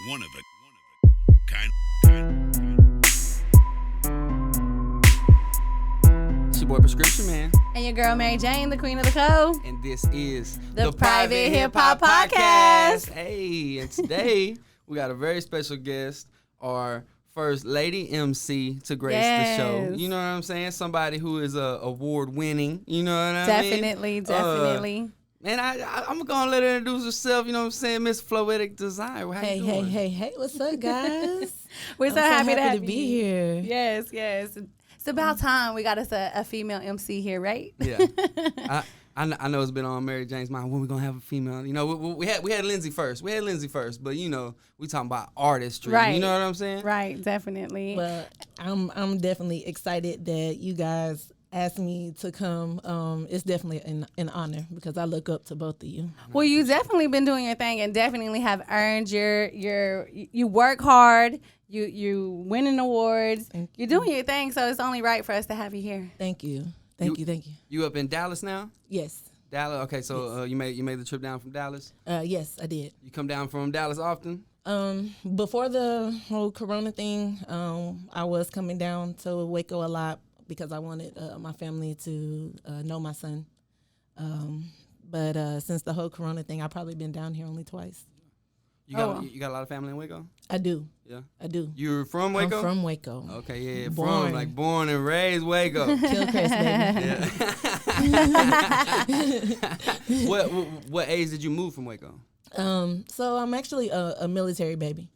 One of a kind. It's your boy Prescription Man, And your girl Mary Jane, the queen of the code. and this is The Private Hip Hop Podcast. Hey, and today we got a very special guest, our first lady MC to grace the show. Yes. You know what I'm saying? Somebody who is award winning. You know what I mean? Definitely. Man, I'm gonna let her introduce herself. You know what I'm saying? Miss Floetic Design. How you doing? Hey, what's up, guys? We're so happy to have be you. here. Yes. It's about time we got us a female MC here, right? Yeah. I know it's been on Mary Jane's mind. When we gonna have a female? You know, we had Lindsay first. But you know, we talking about artistry. Right. You know what I'm saying? Right, definitely. Well, I'm definitely excited that you guys asked me to come. It's definitely an honor because I look up to both of you. Well, you definitely been doing your thing and definitely have earned you work hard, you winning awards, you're doing your thing, so it's only right for us to have you here. Thank you. You up in Dallas now? Yes. Dallas. Okay, so you made the trip down from Dallas. Yes, I did. You come down from Dallas often? Before the whole Corona thing, I was coming down to Waco a lot because I wanted my family to know my son. But since the whole Corona thing, I've probably been down here only twice. You got a lot of family in Waco? I do. Yeah. I do. You're from Waco? I'm from Waco. Okay, yeah, Born. born and raised Waco. Hillcrest, baby. Yeah. What age did you move from Waco? So I'm actually a military baby.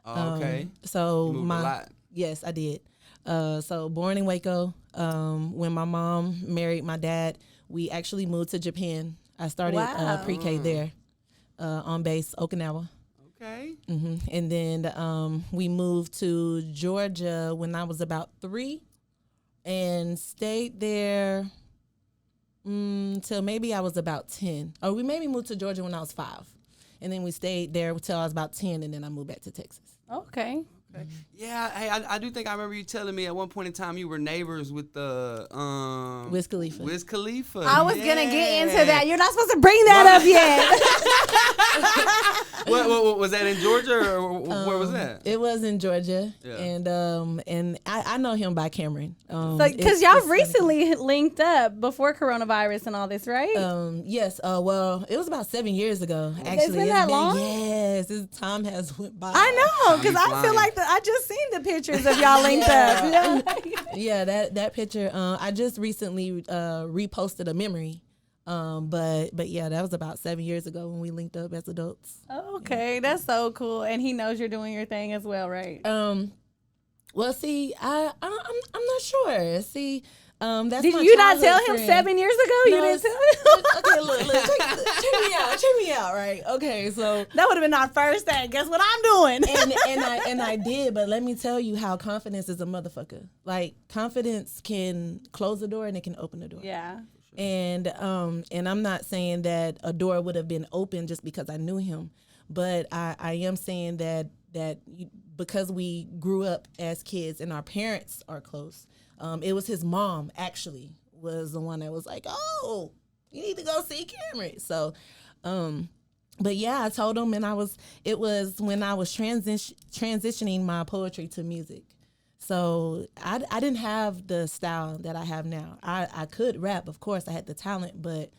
Oh, okay. So You moved a lot. Yes, I did. So born in Waco. When my mom married my dad, we actually moved to Japan. I started pre-K there, on base Okinawa. Okay. And then we moved to Georgia when I was about 3, and stayed there till maybe I was about 10. Or we maybe moved to Georgia when I was 5. And then we stayed there until I was about 10, and then I moved back to Texas. Okay. Yeah, hey, I do think I remember you telling me at one point in time you were neighbors with the Wiz Khalifa. Wiz Khalifa. I was gonna get into that. You're not supposed to bring that up yet. What was that in Georgia or where was that? It was in Georgia, Yeah. and I know him by Cameron. Because y'all recently linked up before coronavirus and all this, right? Yes. Well, it was about 7 years ago. Actually, been that long? Yes, time has went by. I know, because I feel flying. like I just seen the pictures of y'all linked up. Yeah, that picture. I just recently reposted a memory. But yeah, that was about 7 years ago when we linked up as adults. Okay, that's so cool, and he knows you're doing your thing as well, right? Well, see, I'm not sure. See, that's Did my you not tell childhood him friend. 7 years ago? You No, didn't tell him? Okay, look, check me out, right? Okay, so That would have been our first thing. Guess what I'm doing? and I did, but let me tell you how confidence is a motherfucker. Like, confidence can close the door and it can open the door. Yeah. And I'm not saying that a door would have been open just because I knew him, but I am saying that because we grew up as kids and our parents are close. It was his mom actually was the one that was like, "Oh, you need to go see Cameron." So, but yeah, I told him, and it was when I was transitioning my poetry to music. So I didn't have the style that I have now. I could rap, of course, I had the talent, but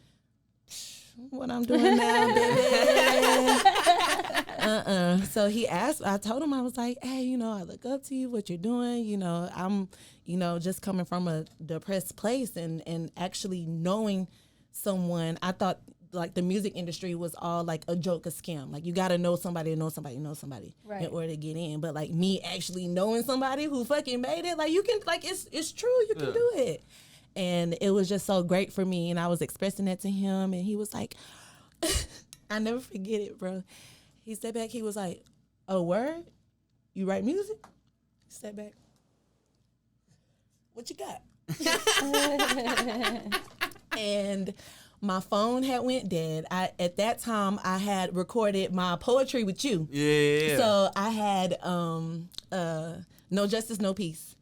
what I'm doing now, baby. So he asked, I told him, I was like, hey, I look up to you, what you're doing. I'm, just coming from a depressed place and actually knowing someone. I thought like the music industry was all like a joke, a scam. Like you got to know somebody to know somebody Right. in order to get in. But like me actually knowing somebody who fucking made it, like you can, like it's true, you can do it. And it was just so great for me. And I was expressing that to him, and he was like, I never forget it, bro. He stepped back, he was like, oh, word? You write music? Step back. What you got? And my phone had went dead. At that time I had recorded my poetry with you. Yeah. So I had No Justice, No Peace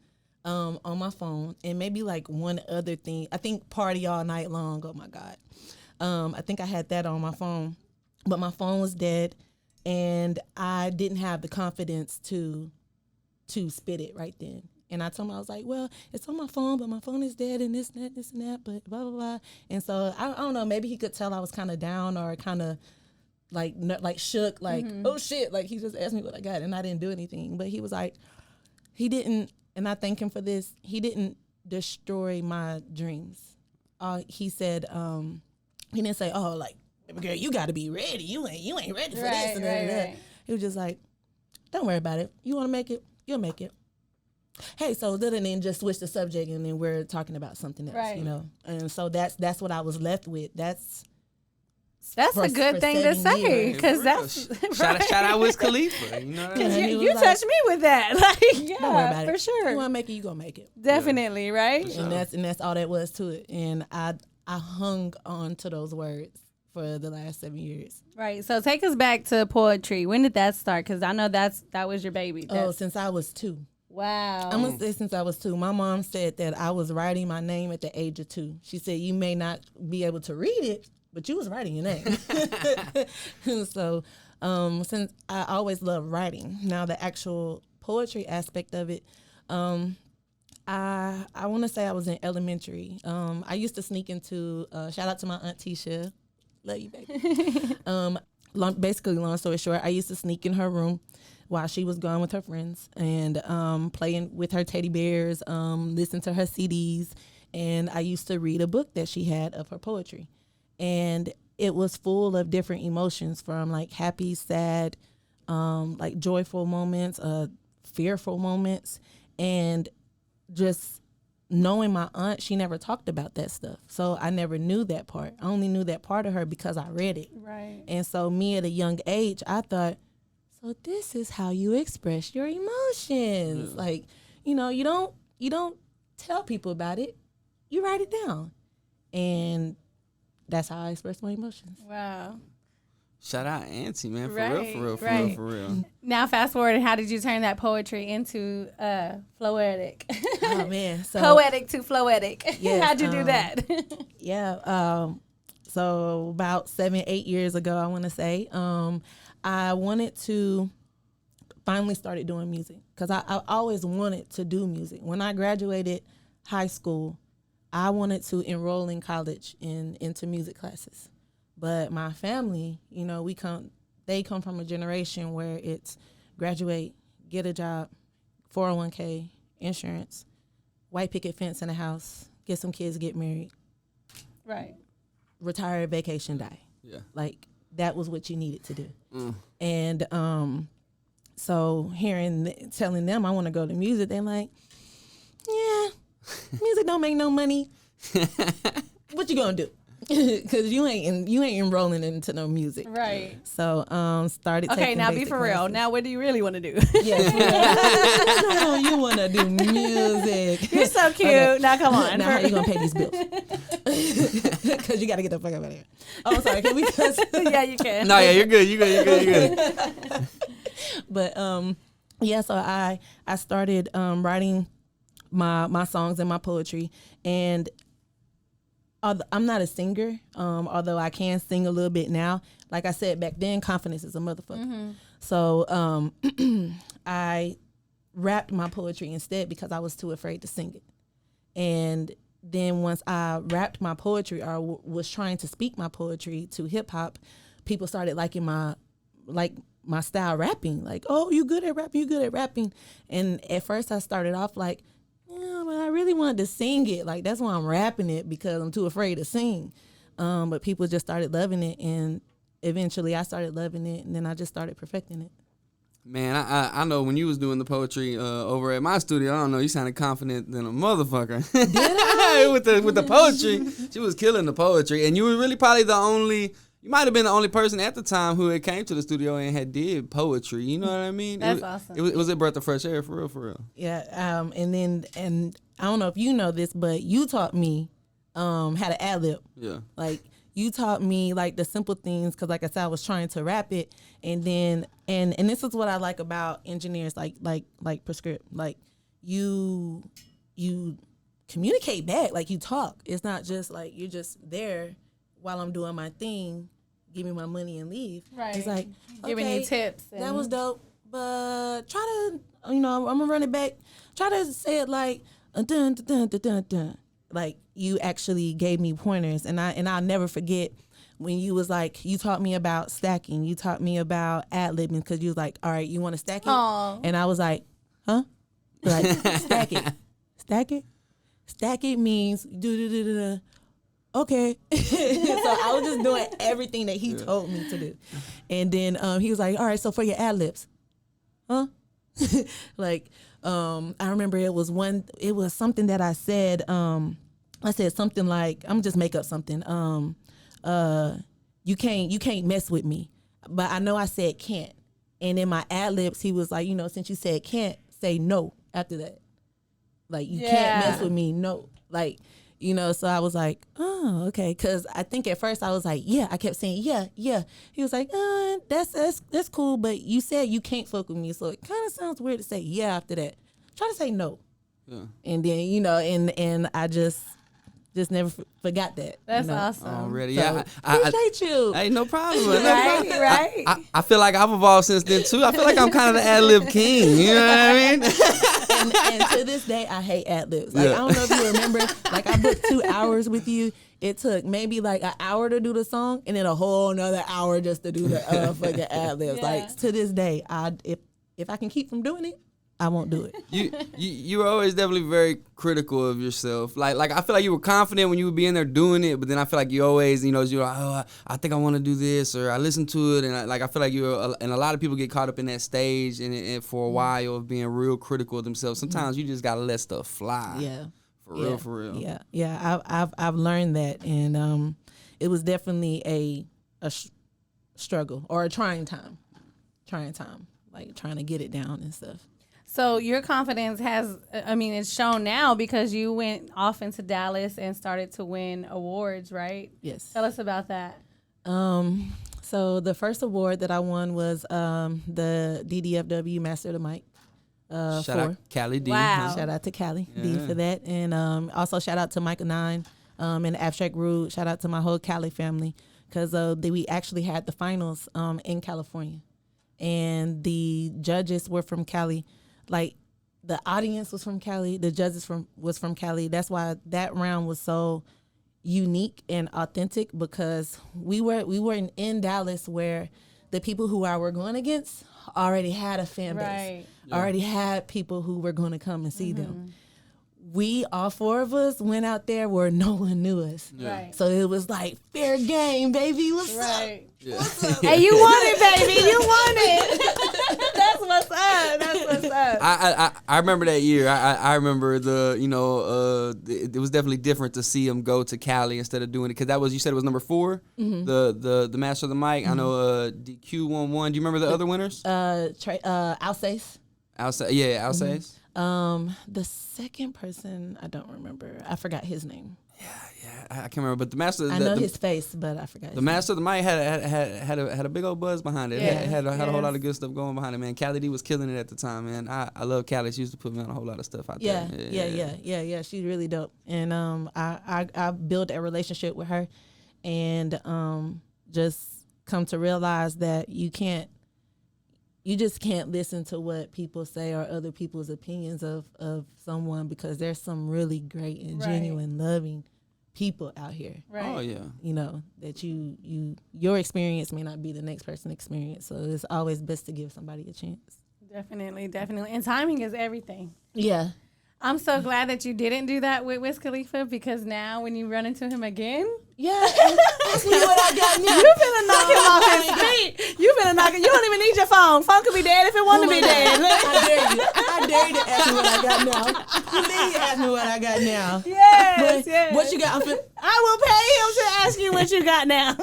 on my phone, and maybe like one other thing. I think Party All Night Long. Oh my God. I think I had that on my phone, but my phone was dead. and I didn't have the confidence to spit it right then. And I told him, I was like, well, it's on my phone, but my phone is dead and this and that, but blah, blah, blah. And so I don't know, maybe he could tell I was kind of down or kind of like shook, like, oh shit, like he just asked me what I got and I didn't do anything. But he was like, he didn't, and I thank him for this, he didn't destroy my dreams. He said, he didn't say, oh, like, girl, you got to be ready. You ain't ready for this and that. Right. He was just like, don't worry about it. You want to make it? You'll make it. Hey, so then just switch the subject and then we're talking about something else, right. you know? And so that's what I was left with. That's a good thing to say, because that's shout out Wiz Khalifa. You know what I mean? you touched me with that. Like, yeah, don't worry about for it. sure. You want to make it, you gonna make it. Definitely, right? Sure. And that's all that was to it. And I hung on to those words for the last 7 years. Right. So take us back to poetry. When did that start? Because I know that was your baby. Since I was 2. Wow. I'm gonna say since I was 2. My mom said that I was writing my name at the age of 2. She said you may not be able to read it, but you was writing your name. So since I always loved writing, now the actual poetry aspect of it, I want to say I was in elementary. I used to sneak into shout out to my aunt Tisha, love you, baby. Basically, long story short, I used to sneak in her room while she was gone with her friends and playing with her teddy bears, listen to her CDs, and I used to read a book that she had of her poetry, and it was full of different emotions from like happy, sad, like joyful moments, fearful moments, and just knowing my aunt, she never talked about that stuff. So I never knew that part. I only knew that part of her because I read it. Right. And so me at a young age, I thought, so this is how you express your emotions. Yeah. Like, you know, you don't tell people about it. You write it down. And that's how I express my emotions. Wow. Shout out Auntie, man. For Right, real. right. For real. Now fast forward, how did you turn that poetry into Floetic? Oh, man. So, Poetic to Floetic. Yes, How'd you do that? yeah. So about 7-8 years ago, I want to say, I wanted to finally started doing music because I always wanted to do music. When I graduated high school, I wanted to enroll in college into music classes. But my family, you know, they come from a generation where it's graduate, get a job, 401k, insurance, white picket fence in a house, get some kids, get married. Right. Retire, vacation, die. Yeah. Like that was what you needed to do. Mm. And so telling them I want to go to music, they're like, yeah, music don't make no money. What you gonna do? Because you ain't enrolling into no music. Right. So started Okay, taking now be basic for real. classes. Now what do you really want to do? Yes. No, you want to do music. You're so cute. Okay. Now come on. Now how you gonna pay these bills? Because you got to get the fuck out of here. Oh, sorry. Can we cuss? Yeah, you can. No, yeah, you're good. You're good. But yeah. So I started writing my songs and my poetry, and I'm not a singer, although I can sing a little bit now. Like I said back then, confidence is a motherfucker. Mm-hmm. So I rapped my poetry instead because I was too afraid to sing it. And then once I rapped my poetry or was trying to speak my poetry to hip hop, people started liking my style rapping. Like, oh, you good at rapping. And at first I started off like, yeah, but I really wanted to sing it. Like, that's why I'm rapping it, because I'm too afraid to sing. But people just started loving it, and eventually I started loving it, and then I just started perfecting it. Man, I know when you was doing the poetry over at my studio, I don't know, you sounded confident than a motherfucker. Did I? with the poetry. She was killing the poetry. And you were really probably you might have been the only person at the time who had came to the studio and had did poetry. You know what I mean? That's awesome. It was a breath of fresh air, for real. Yeah. And I don't know if you know this, but you taught me how to ad-lib. Yeah. Like, you taught me like the simple things, because like I said, I was trying to rap it, and then and this is what I like about engineers, like Prescript. Like, you communicate back, like you talk. It's not just like you're just there while I'm doing my thing, give me my money and leave. Right. He's like, Giving okay, you tips. that was dope, but try to, I'm gonna run it back. Try to say it like, dun, dun, dun, dun, dun, dun. Like you actually gave me pointers, and I'll never forget when you was like, you taught me about stacking, you taught me about ad-libbing, because you was like, all right, you want to stack it? Aww. And I was like, huh? Like, stack it. Stack it? Stack it means do. Okay. So I was just doing everything that he told me to do. And then he was like, all right, so for your ad-libs. Huh? Like, I remember it was something that I said. I said something like, I'm just make up something. You can't mess with me. But I know I said can't. And in my ad-libs, he was like, since you said can't, say no after that. Like, you can't mess with me, no. Like, so I was like, oh, okay. Because I think at first I was like, yeah. I kept saying, yeah. He was like, that's cool, but you said you can't fuck with me, so it kind of sounds weird to say yeah after that. Try to say no. Yeah. And then, and I just never forgot that. That's awesome. Already, so, appreciate you. Hey, no problem. Right. I feel like I've evolved since then too. I feel like I'm kind of the ad lib king. You know what I mean? and to this day, I hate ad libs. Like, I don't know if you remember. Like, I booked 2 hours with you. It took maybe like an hour to do the song, and then a whole another hour just to do the fucking ad libs. Yeah. Like, to this day, if I can keep from doing it, I won't do it. You were always definitely very critical of yourself. Like I feel like you were confident when you would be in there doing it, but then I feel like you always, you're like, oh, I think I want to do this, or I listen to it, and I feel like and a lot of people get caught up in that stage, and for a while of being real critical of themselves. Sometimes you just gotta let stuff fly. Yeah. For real. Yeah. I've learned that, and it was definitely a struggle or a trying time, like trying to get it down and stuff. So your confidence it's shown now because you went off into Dallas and started to win awards, right? Yes. Tell us about that. So the first award that I won was the DDFW Master of the Mic. Shout out Callie D. Wow. Shout out to Callie D for that. And also shout out to Micah 9 and Abstract Rude. Shout out to my whole Callie family, because we actually had the finals in California. And the judges were from Cali. Like, the audience was from Cali, the judges was from Cali. That's why that round was so unique and authentic, because we were in Dallas, where the people who I were going against already had a fan base, Right. already had people who were going to come and see them. We, all 4 of us, went out there where no one knew us. Right. So it was like, fair game, baby. What's Right. Yeah. Hey, you won it, baby. You won it. That's what's up. That's what's up. I remember that year. I remember it was definitely different to see him go to Cali instead of doing it, because that was, you said it was number 4, the Master of the Mic. I know DQ won. Do you remember the other winners? Alsace. Alsace. The second person, I don't remember. I forgot his name. Yeah, I can't remember. But the Master, I know his face, but I forgot. The Master of the Mic had a big old buzz behind it. Yeah. It had a whole lot of good stuff going behind it, man. Callie D was killing it at the time, man. I love Callie. She used to put me on a whole lot of stuff out there. Yeah. She's really dope, and I built a relationship with her, and just come to realize that you just can't listen to what people say or other people's opinions of someone, because there's some really great and genuine, loving people out here. Right. Oh yeah. That your experience may not be the next person's experience. So it's always best to give somebody a chance. Definitely. And timing is everything. Yeah. I'm so glad that you didn't do that with Wiz Khalifa, because now when you run into him again, ask me what I got now. you finna knock him off his feet. You finna knock him. You don't even need your phone. Phone could be dead if it wanted to be dead. I dare you to ask me what I got now. Please ask me what I got now. Yes. What you got? I will pay him to ask you what you got now.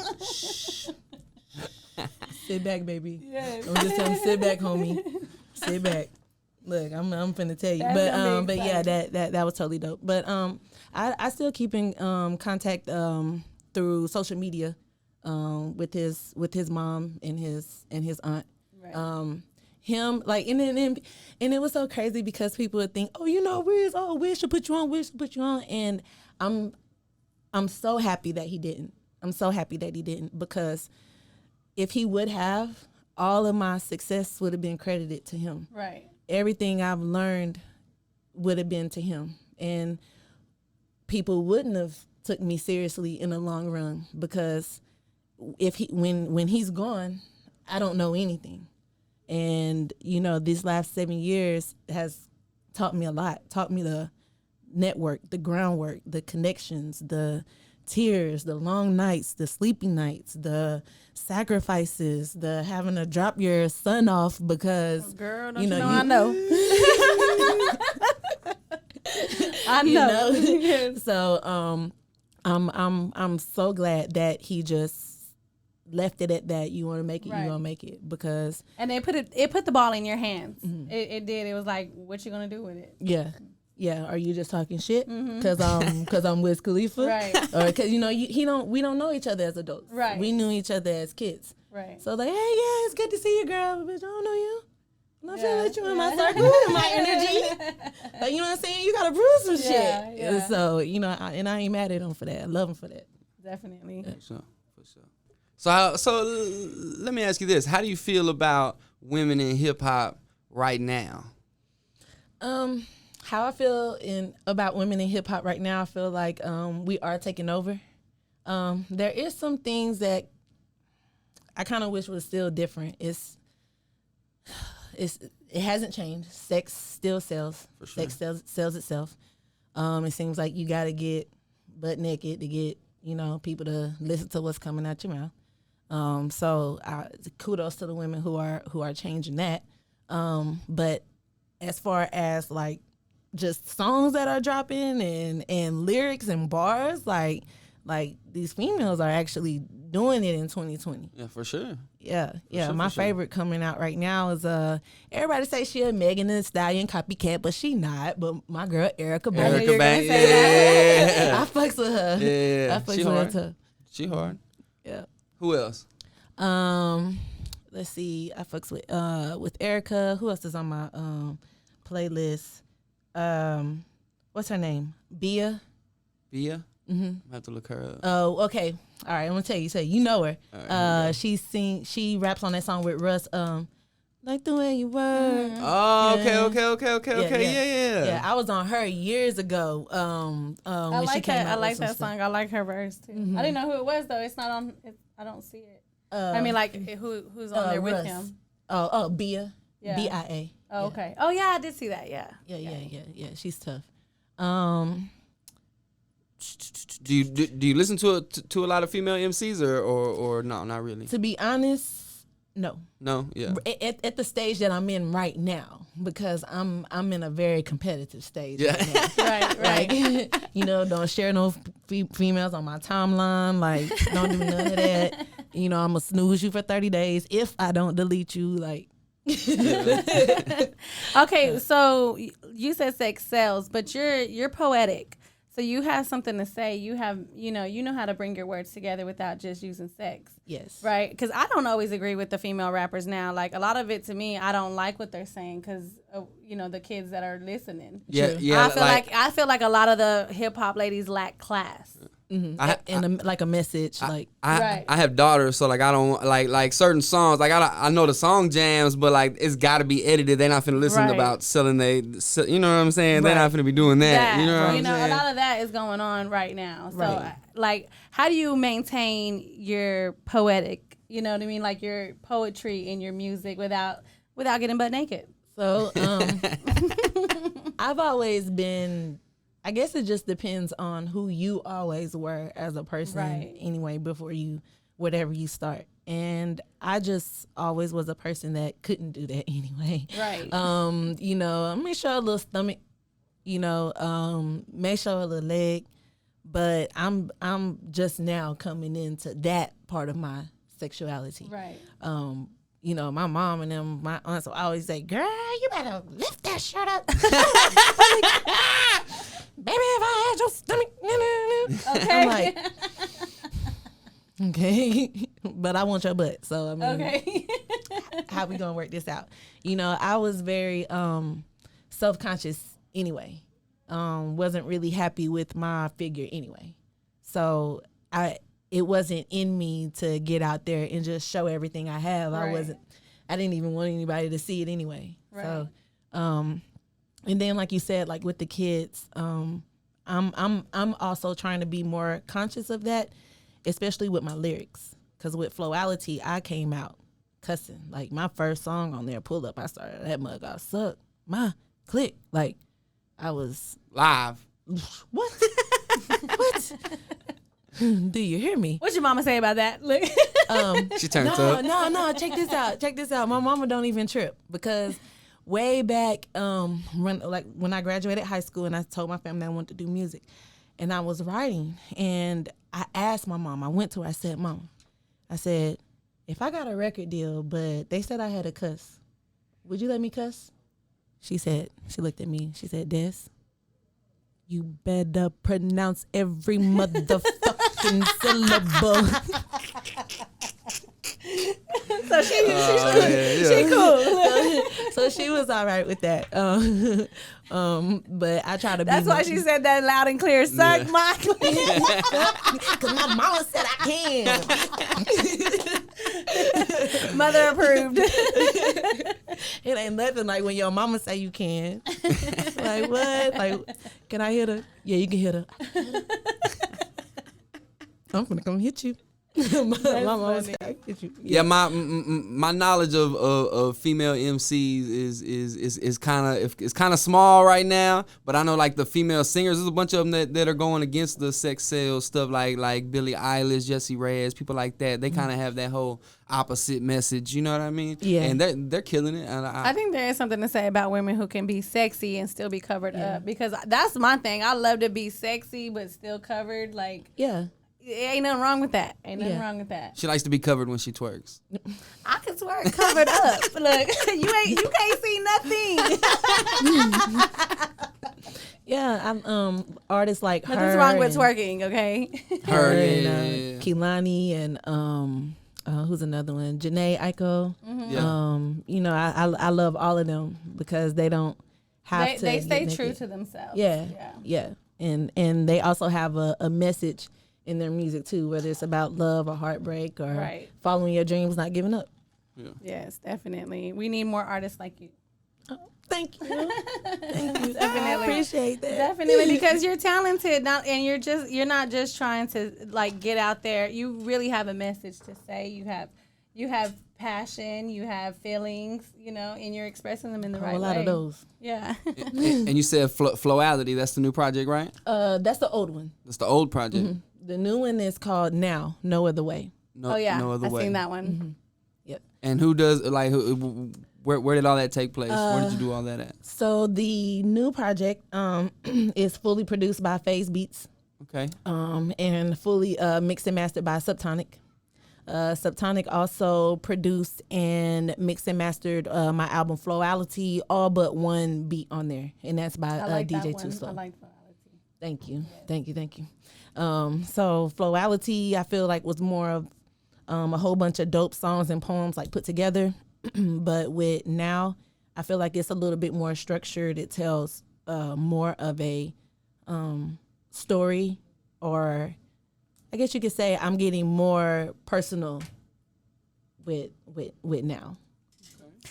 Sit back, baby. Yes. I'm just telling you, sit back, homie. Sit back. Look, I'm finna tell you, That's but yeah, that was totally dope. But I still keep in contact through social media with his mom and his aunt. Right. Him, like, and it was so crazy, because people would think, Wiz should put you on, and I'm so happy that he didn't. Because if he would have, all of my success would have been credited to him. Right. Everything I've learned would have been to him, and people wouldn't have took me seriously in the long run, because when he's gone, I don't know anything. And these last 7 years has taught me a lot. Taught me the network, the groundwork, the connections, the tears, the long nights, the sleeping nights, the sacrifices, the having to drop your son off because girl, don't I know. I know. Yes. So I'm so glad that he just left it at that. You want to make it, right. You gonna make it, because it put the ball in your hands. Mm-hmm. It did. It was like, what you gonna do with it? Yeah. Are you just talking shit because I'm Wiz Khalifa, right? Or because we don't know each other as adults, right? We knew each other as kids, right? So like, hey, yeah, it's good to see you, girl, but I don't know you. I'm not trying to let you in my circle, in my energy. Like, you know what I'm saying? You gotta prove some shit. Yeah. So and I ain't mad at him for that. I love him for that. Definitely. For sure. So let me ask you this: how do you feel about women in hip hop right now? How I feel about women in hip hop right now, I feel like we are taking over. There is some things that I kind of wish was still different. It hasn't changed. Sex still sells. For sure. Sex sells itself. It seems like you got to get butt naked to get people to listen to what's coming out your mouth. So kudos to the women who are changing that. But as far as like just songs that are dropping and lyrics and bars, like these females are actually doing it in 2020. Yeah, for sure. Yeah. My favorite coming out right now is everybody say she a Megan Thee Stallion copycat, but she not. But my girl Erica Banks. Yeah. I fucks with her. Yeah, I fucks with her too. She hard. Yeah. Who else? Let's see. I fucks with Erica. Who else is on my playlist? What's her name? Bia. Bia. Mm-hmm. I have to look her up. Oh, okay. All right. I'm gonna tell you. So you know her. Right, she raps on that song with Russ. Like the way you were. Mm-hmm. Oh, Yeah. okay. Yeah, I was on her years ago. When she came out. I like that song. I like her verse too. Mm-hmm. I didn't know who it was though. It's not on. I don't see it. I mean, like who's on there with Russ. him? Oh, Bia. Yeah. BIA. Oh, okay. Oh yeah, I did see that. Yeah. Yeah. She's tough. Do you listen to a lot of female MCs or no, not really? To be honest, no. No, yeah. At the stage that I'm in right now, because I'm in a very competitive stage. Yeah. Right now. right. Like, don't share no females on my timeline. Like, don't do none of that. I'm gonna snooze you for 30 days if I don't delete you. Like. Okay, so you said sex sells, but you're poetic. So you have something to say. You have, you know how to bring your words together without just using sex. Yes. Right? Because I don't always agree with the female rappers now. Like, a lot of it, to me, I don't like what they're saying because, the kids that are listening. Yeah. I feel like a lot of the hip-hop ladies lack class. Mm-hmm. A message. I Right. I have daughters, so like I don't like certain songs. Like I know the song jams, but like it's got to be edited. They're not finna listen Right. about selling you know what I'm saying? They're not finna be doing that. You know what I'm saying? A lot of that is going on right now. So Right. like, how do you maintain your poetic? You know what I mean? Like your poetry in your music without getting butt naked. So I've always been. I guess it just depends on who you always were as a person Right. anyway before whatever you start. And I just always was a person that couldn't do that anyway. Right. May show a little stomach, may show a little leg, but I'm just now coming into that part of my sexuality. Right. My mom and them, my aunts will always say, "Girl, you better lift that shirt up." Baby, if I had your stomach. Okay. I'm like, okay, but I want your butt. So I mean, Okay. how we gonna work this out? I was very self-conscious anyway. Wasn't really happy with my figure anyway. So it wasn't in me to get out there and just show everything I have. Right. I didn't even want anybody to see it anyway. Right. So, and then like you said, like with the kids, I'm also trying to be more conscious of that, especially with my lyrics. Cause with Floetic, I came out cussing. Like my first song on there, Pull Up, I started, that mug I suck, my click. Like I was Live. what? What? Do you hear me? What's your mama say about that? Look. She turns up. No. Check this out. My mama don't even trip because way back, when I graduated high school and I told my family I wanted to do music, and I was writing, and I asked my mom. I went to her. I said, "Mom," I said, "if I got a record deal, but they said I had to cuss, would you let me cuss?" She looked at me. She said, "Des, you better pronounce every motherfucking syllable." So she cool. So she was all right with that. But I try to be. That's why she said that loud and clear. Suck my because my mama said I can. Mother approved. It ain't nothing like when your mama say you can. Like what? Like, can I hit her? Yeah, you can hit her. I'm gonna come hit you. My mama said I can hit you. Yeah, my knowledge of female MCs is kind of small right now, but I know like the female singers, there's a bunch of them that are going against the sex sales stuff, like Billie Eilish, Jessie Reyez, people like that. They kind of have that whole opposite message, you know what I mean? Yeah, and they're killing it. And I think there is something to say about women who can be sexy and still be covered up, because that's my thing. I love to be sexy but still covered. Like, yeah. Ain't nothing wrong with that. Ain't nothing wrong with that. She likes to be covered when she twerks. I can twerk covered up. Look, you can't see nothing. Yeah, I'm artists like her. Nothing's wrong with twerking, okay? Her yeah. and Kehlani and who's another one? Janae Aiko. Mm-hmm. Yeah. I love all of them because they don't have to. They stay get true naked. to themselves. Yeah. And they also have a message in their music too, whether it's about love or heartbreak or following your dreams, not giving up. Yeah. Yes, definitely. We need more artists like you. Thank you. Thank you. Definitely. I appreciate that. Definitely, because you're talented, and you're not just trying to like get out there. You really have a message to say. You have passion, you have feelings, and you're expressing them in the right way. A lot of those. Yeah. And you said Floetic, that's the new project, right? That's the old one. That's the old project. Mm-hmm. The new one is called Now, No Other Way. No, Oh yeah, no other I've way. seen that one. Mm-hmm. Yep. And who does where did all that take place? Where did you do all that at? So the new project is fully produced by Phase Beats. Okay. And fully mixed and mastered by Subtonic. Subtonic also produced and mixed and mastered my album Floetic, all but one beat on there, and that's by I like DJ that one. Too Slow. I like Floetic. Thank you. So Floetic, I feel like was more of a whole bunch of dope songs and poems like put together. But with Now, I feel like it's a little bit more structured. It tells more of a story, or I guess you could say I'm getting more personal with Now.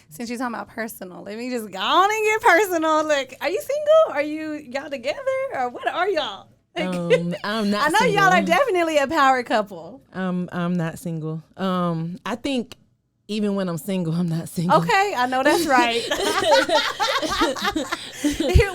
Since you're talking about personal, let me just go on and get personal. Look, are you single? Are y'all together? Or what are y'all? I'm not I know single. y'all are definitely a power couple. I'm not single. I think even when I'm single, I'm not single. Okay, I know that's right.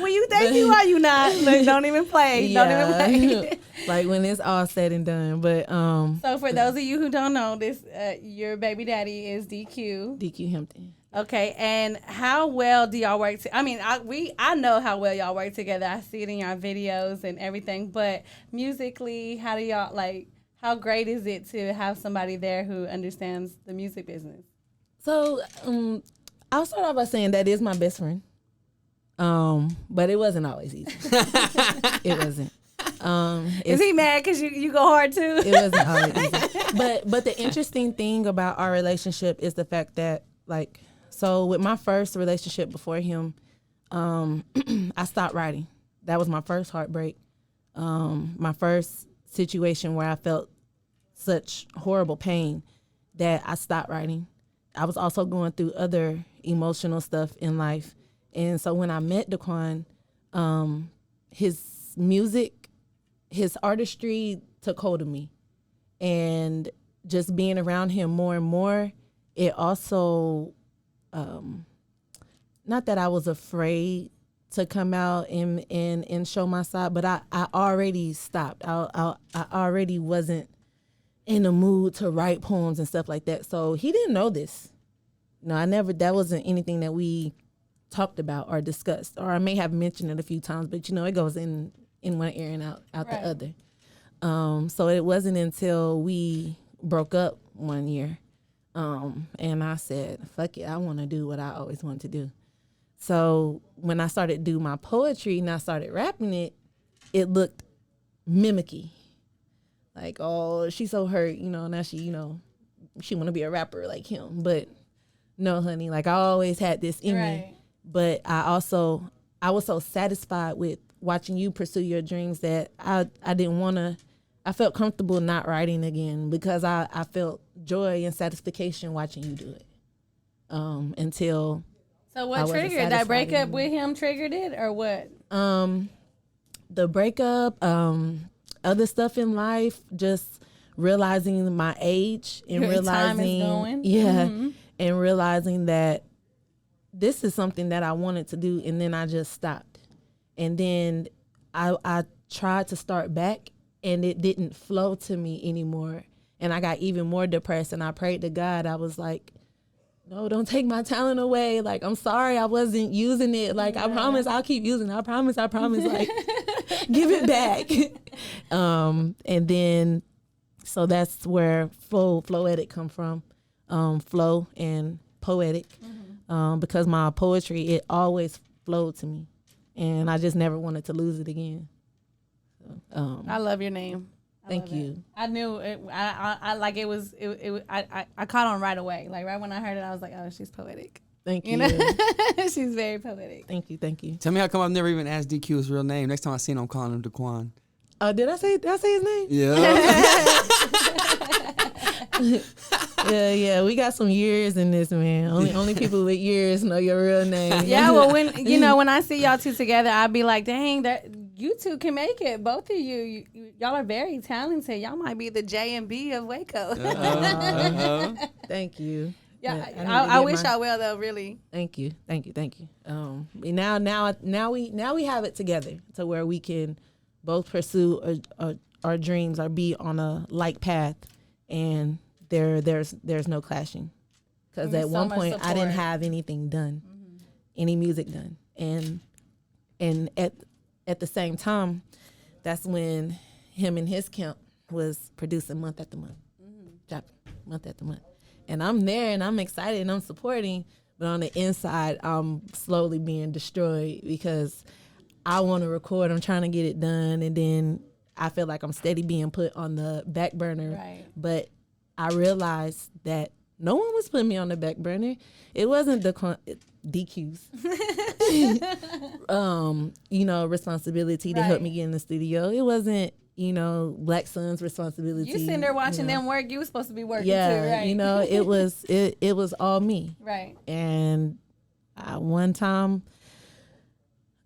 When you think you are, you not. Look, don't even play. Don't even play. Like when it's all said and done. But So for those of you who don't know, this your baby daddy is DQ. DQ Hampton. Okay, and how well do y'all work? I know how well y'all work together. I see it in your videos and everything. But musically, how do y'all like? How great is it to have somebody there who understands the music business? So I'll start off by saying that is my best friend. But it wasn't always easy. It wasn't. Is he mad because you go hard too? It wasn't always easy. But the interesting thing about our relationship is the fact that so with my first relationship before him, I stopped writing. That was my first heartbreak. My first situation where I felt such horrible pain that I stopped writing. I was also going through other emotional stuff in life. And so when I met Daquan, his music, his artistry took hold of me. And just being around him more and more, it also, not that I was afraid to come out and show my side, but I already stopped. I already wasn't in the mood to write poems and stuff like that. So he didn't know this. That wasn't anything that we talked about or discussed, or I may have mentioned it a few times, but it goes in one ear and out right. The other. So it wasn't until we broke up one year, and I said, fuck it, I want to do what I always wanted to do. So when I started to do my poetry and I started rapping it, it looked mimicky. Like, oh, she's so hurt, now she want to be a rapper like him. But no, honey, like I always had this in me. But I was so satisfied with watching you pursue your dreams that I didn't want to, I felt comfortable not writing again because I felt joy and satisfaction watching you do it. Until. So what triggered that breakup with him? Triggered it or what? The breakup, other stuff in life, just realizing my age and realizing, time is going. And realizing that this is something that I wanted to do, and then I just stopped. And then I tried to start back, and it didn't flow to me anymore. And I got even more depressed, and I prayed to God. I was like, no, don't take my talent away. Like, I'm sorry I wasn't using it. Like, I promise I'll keep using it. I promise. Like, give it back. And then, so that's where Floetic come from. Flow and poetic. Because my poetry, it always flowed to me. And I just never wanted to lose it again. I love your name. Thank you. I knew it. I like it was. I caught on right away. Like right when I heard it, I was like, "Oh, she's poetic." Thank you. She's very poetic. Thank you. Tell me how come I've never even asked DQ his real name. Next time I see him, I'm calling him Daquan. Did I say his name? Yeah. Yeah. We got some years in this, man. Only people with years know your real name. Yeah. Well, when I see y'all two together, I'll be like, "Dang, that you two can make it. Both of you, y'all are very talented. Y'all might be the J&B of Waco." Thank you. Yeah, I wish I will though. Really. Thank you. Now we have it together to where we can both pursue our dreams or be on a like path, and there's no clashing. Because at one point support. I didn't have anything done, any music done, and at the same time, that's when him and his camp was producing month after month, dropping month after month. And I'm there and I'm excited and I'm supporting, but on the inside, I'm slowly being destroyed because I want to record, I'm trying to get it done, and then I feel like I'm steady being put on the back burner. Right. But I realized that no one was putting me on the back burner. It wasn't the DQ's, responsibility to help me get in the studio. It wasn't, Black Sun's responsibility. You sitting there watching them work. You were supposed to be working too, right? It was all me. Right. And one time,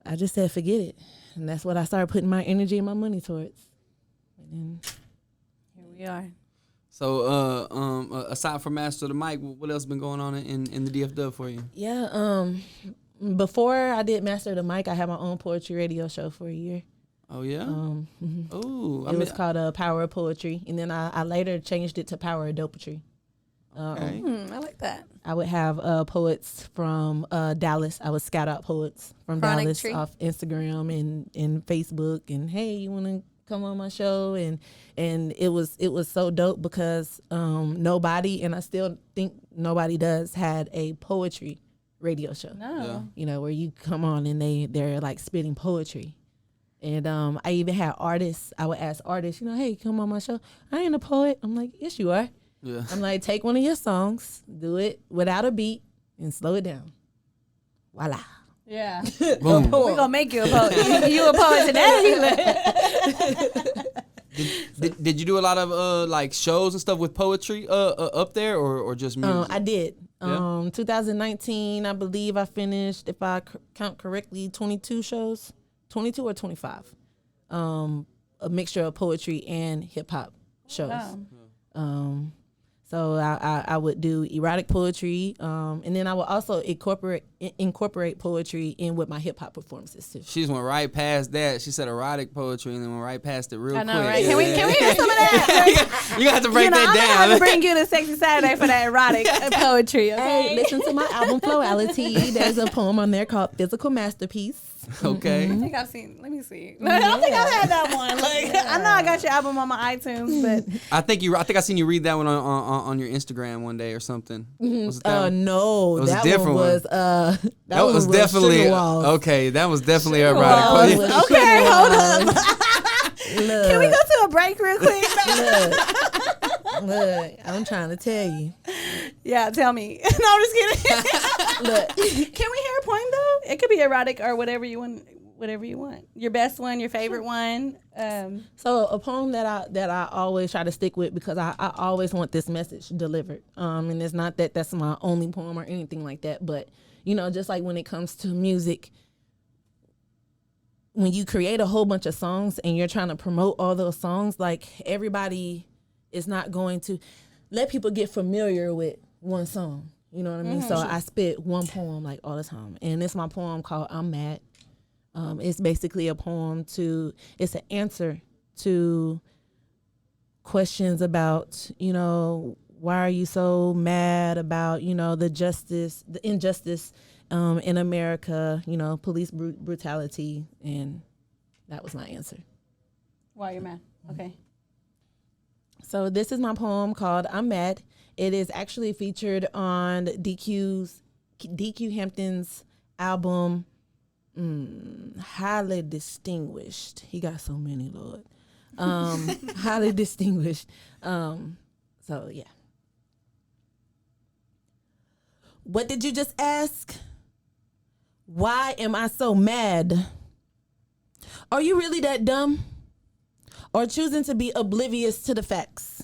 I just said, forget it. And that's what I started putting my energy and my money towards. And then here we are. So, aside from Master of the Mic, what else been going on in the DFW for you? Yeah, before I did Master of the Mic, I had my own poetry radio show for a year. Oh, yeah? Oh, it was called Power of Poetry, and then I later changed it to Power of Dopetry. Okay. I like that. I would have poets from Dallas. I would scout out poets from Chronic Dallas Tree. Off Instagram and Facebook, and hey, you want to come on my show? And it was so dope because nobody, and I still think nobody does, had a poetry radio show. No. Yeah. Where you come on and they're like spitting poetry. And I even had artists. I would ask artists, hey, come on my show. I ain't a poet. I'm like, yes, you are. Yeah. I'm like, take one of your songs, do it without a beat, and slow it down. Voila. Yeah. Boom. We're going to make you a poet. You a poet today. Did you do a lot of like shows and stuff with poetry up there, or just music? I did. Yeah. 2019, I believe I finished, if I count correctly, 22 shows, 22 or 25. A mixture of poetry and hip hop shows. Wow. So I would do erotic poetry, and then I would also incorporate poetry in with my hip hop performances too. She just went right past that. She said erotic poetry and then went right past it real quick. I know, right? Can we hear some of that? You have to break that I'm gonna have down. to bring you to Sexy Saturday for that erotic poetry. Okay. Hey, listen to my album Floetic. There's a poem on there called Physical Masterpiece. Okay. I think I've seen. Let me see. I don't think I've had that one. Like I know I got your album on my iTunes, but I think I seen you read that one on your Instagram one day or something. Was it that one? No, It was a that different one was That was definitely Sugar Walls. okay. That was definitely Sugar erotic Walls. poetry. Okay, hold up. Look, Can we go to a break real quick? look, I'm trying to tell you. Yeah, tell me. No, I'm just kidding. Look, Can we hear a poem though? It could be erotic or whatever you want. Whatever you want. Your best one, your favorite one. so a poem that I always try to stick with because I always want this message delivered. And it's not that that's my only poem or anything like that, but just like when it comes to music, when you create a whole bunch of songs and you're trying to promote all those songs, like everybody is not going to let people get familiar with one song. You know what I mean? So I spit one poem like all the time, and it's my poem called "I'm Mad." It's basically a poem it's an answer to questions about, why are you so mad about, the injustice in America, police brutality, and that was my answer. Why you're mad? Okay. So this is my poem called "I'm Mad." It is actually featured on DQ Hampton's album, Highly Distinguished. He got so many, Lord. Highly Distinguished. So yeah. What did you just ask? Why am I so mad? Are you really that dumb? Or choosing to be oblivious to the facts?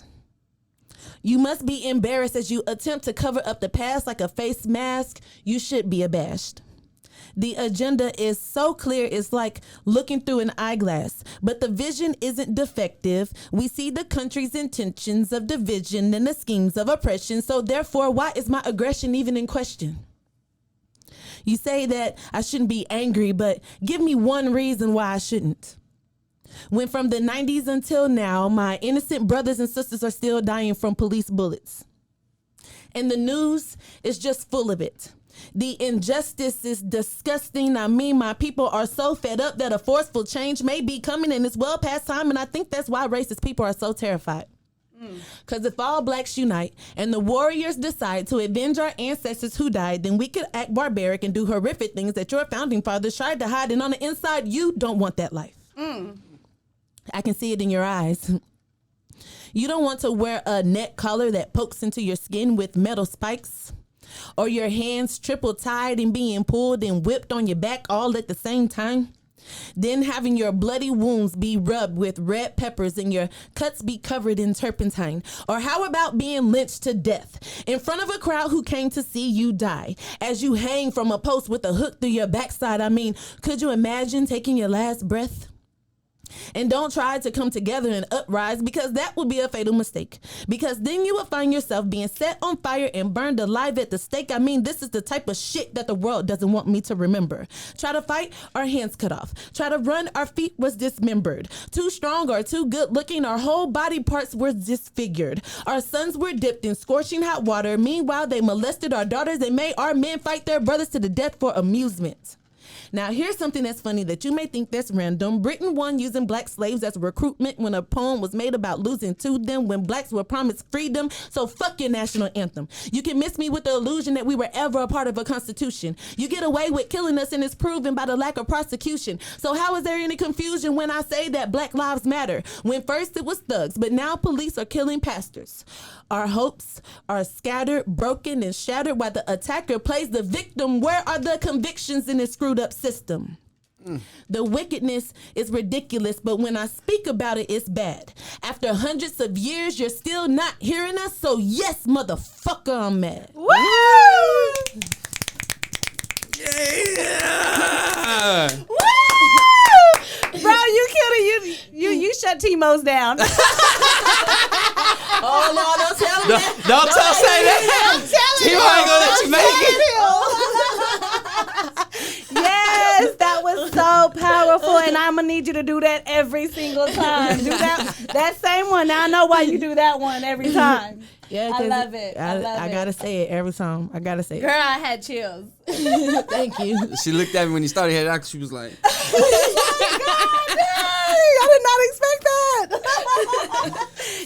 You must be embarrassed as you attempt to cover up the past like a face mask. You should be abashed. The agenda is so clear, it's like looking through an eyeglass. But the vision isn't defective. We see the country's intentions of division and the schemes of oppression. So therefore, why is my aggression even in question? You say that I shouldn't be angry, but give me one reason why I shouldn't. When from the 90s until now, my innocent brothers and sisters are still dying from police bullets. And the news is just full of it. The injustice is disgusting. I mean, my people are so fed up that a forceful change may be coming, and it's well past time. And I think that's why racist people are so terrified. Because if all blacks unite and the warriors decide to avenge our ancestors who died, then we could act barbaric and do horrific things that your founding fathers tried to hide. And on the inside, you don't want that life. I can see it in your eyes. You don't want to wear a neck collar that pokes into your skin with metal spikes, or your hands triple tied and being pulled and whipped on your back all at the same time. Then having your bloody wounds be rubbed with red peppers and your cuts be covered in turpentine. Or how about being lynched to death in front of a crowd who came to see you die as you hang from a post with a hook through your backside? I mean, could you imagine taking your last breath? And don't try to come together and uprise, because that would be a fatal mistake. Because then you will find yourself being set on fire and burned alive at the stake. I mean, this is the type of shit that the world doesn't want me to remember. Try to fight, our hands cut off. Try to run, our feet was dismembered. Too strong or too good looking, our whole body parts were disfigured. Our sons were dipped in scorching hot water. Meanwhile, they molested our daughters and made our men fight their brothers to the death for amusement. Now, here's something that's funny that you may think that's random. Britain won using black slaves as recruitment when a poem was made about losing to them when blacks were promised freedom. So fuck your national anthem. You can miss me with the illusion that we were ever a part of a constitution. You get away with killing us and it's proven by the lack of prosecution. So how is there any confusion when I say that Black Lives Matter? When first it was thugs, but now police are killing pastors. Our hopes are scattered, broken, and shattered while the attacker plays the victim. Where are the convictions in this screwed up system? The wickedness is ridiculous, but when I speak about it, it's bad. After hundreds of years, you're still not hearing us, so yes, motherfucker, I'm mad. Woo! Yeah. Woo! Bro, you killed it. You shut T-Mo's down. Oh, no, don't tell me that. Don't say that. T-Mo ain't gonna let you make it. Yes, that was so powerful, and I'm gonna need you to do that every single time. Do that same one. Now I know why you do that one every time. Yeah, I love it. I gotta say it every time. I gotta say it. Girl, I had chills. Thank you. She looked at me when he started heading out. She was like, I did not expect that.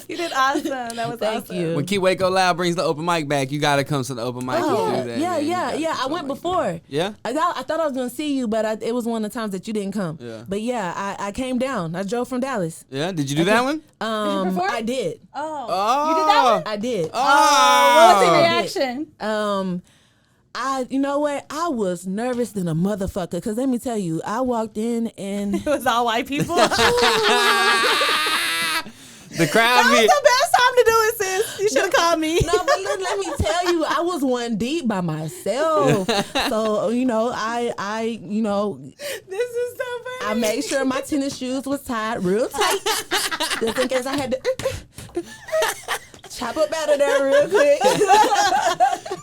You did awesome. That was Thank awesome. you. when Key Waco Loud brings the open mic back, you gotta come to the open mic and do that. yeah, man. You yeah, gotta yeah. I come went like before. Yeah? I thought I was gonna see you, but it was one of the times that you didn't come. Yeah. But yeah, I came down. I drove from Dallas. Yeah? Did you do that one? perform? I did. Oh. You did that one? I did. What was your reaction? You know what? I was nervous than a motherfucker. Because let me tell you, I walked in and It was all white people. The crowd That was be the best time to do it, sis. You should have called me. no, but let me tell you, I was one deep by myself. So I This is so funny. I made sure my tennis shoes was tied real tight, just in case I had to chop up out of there real quick.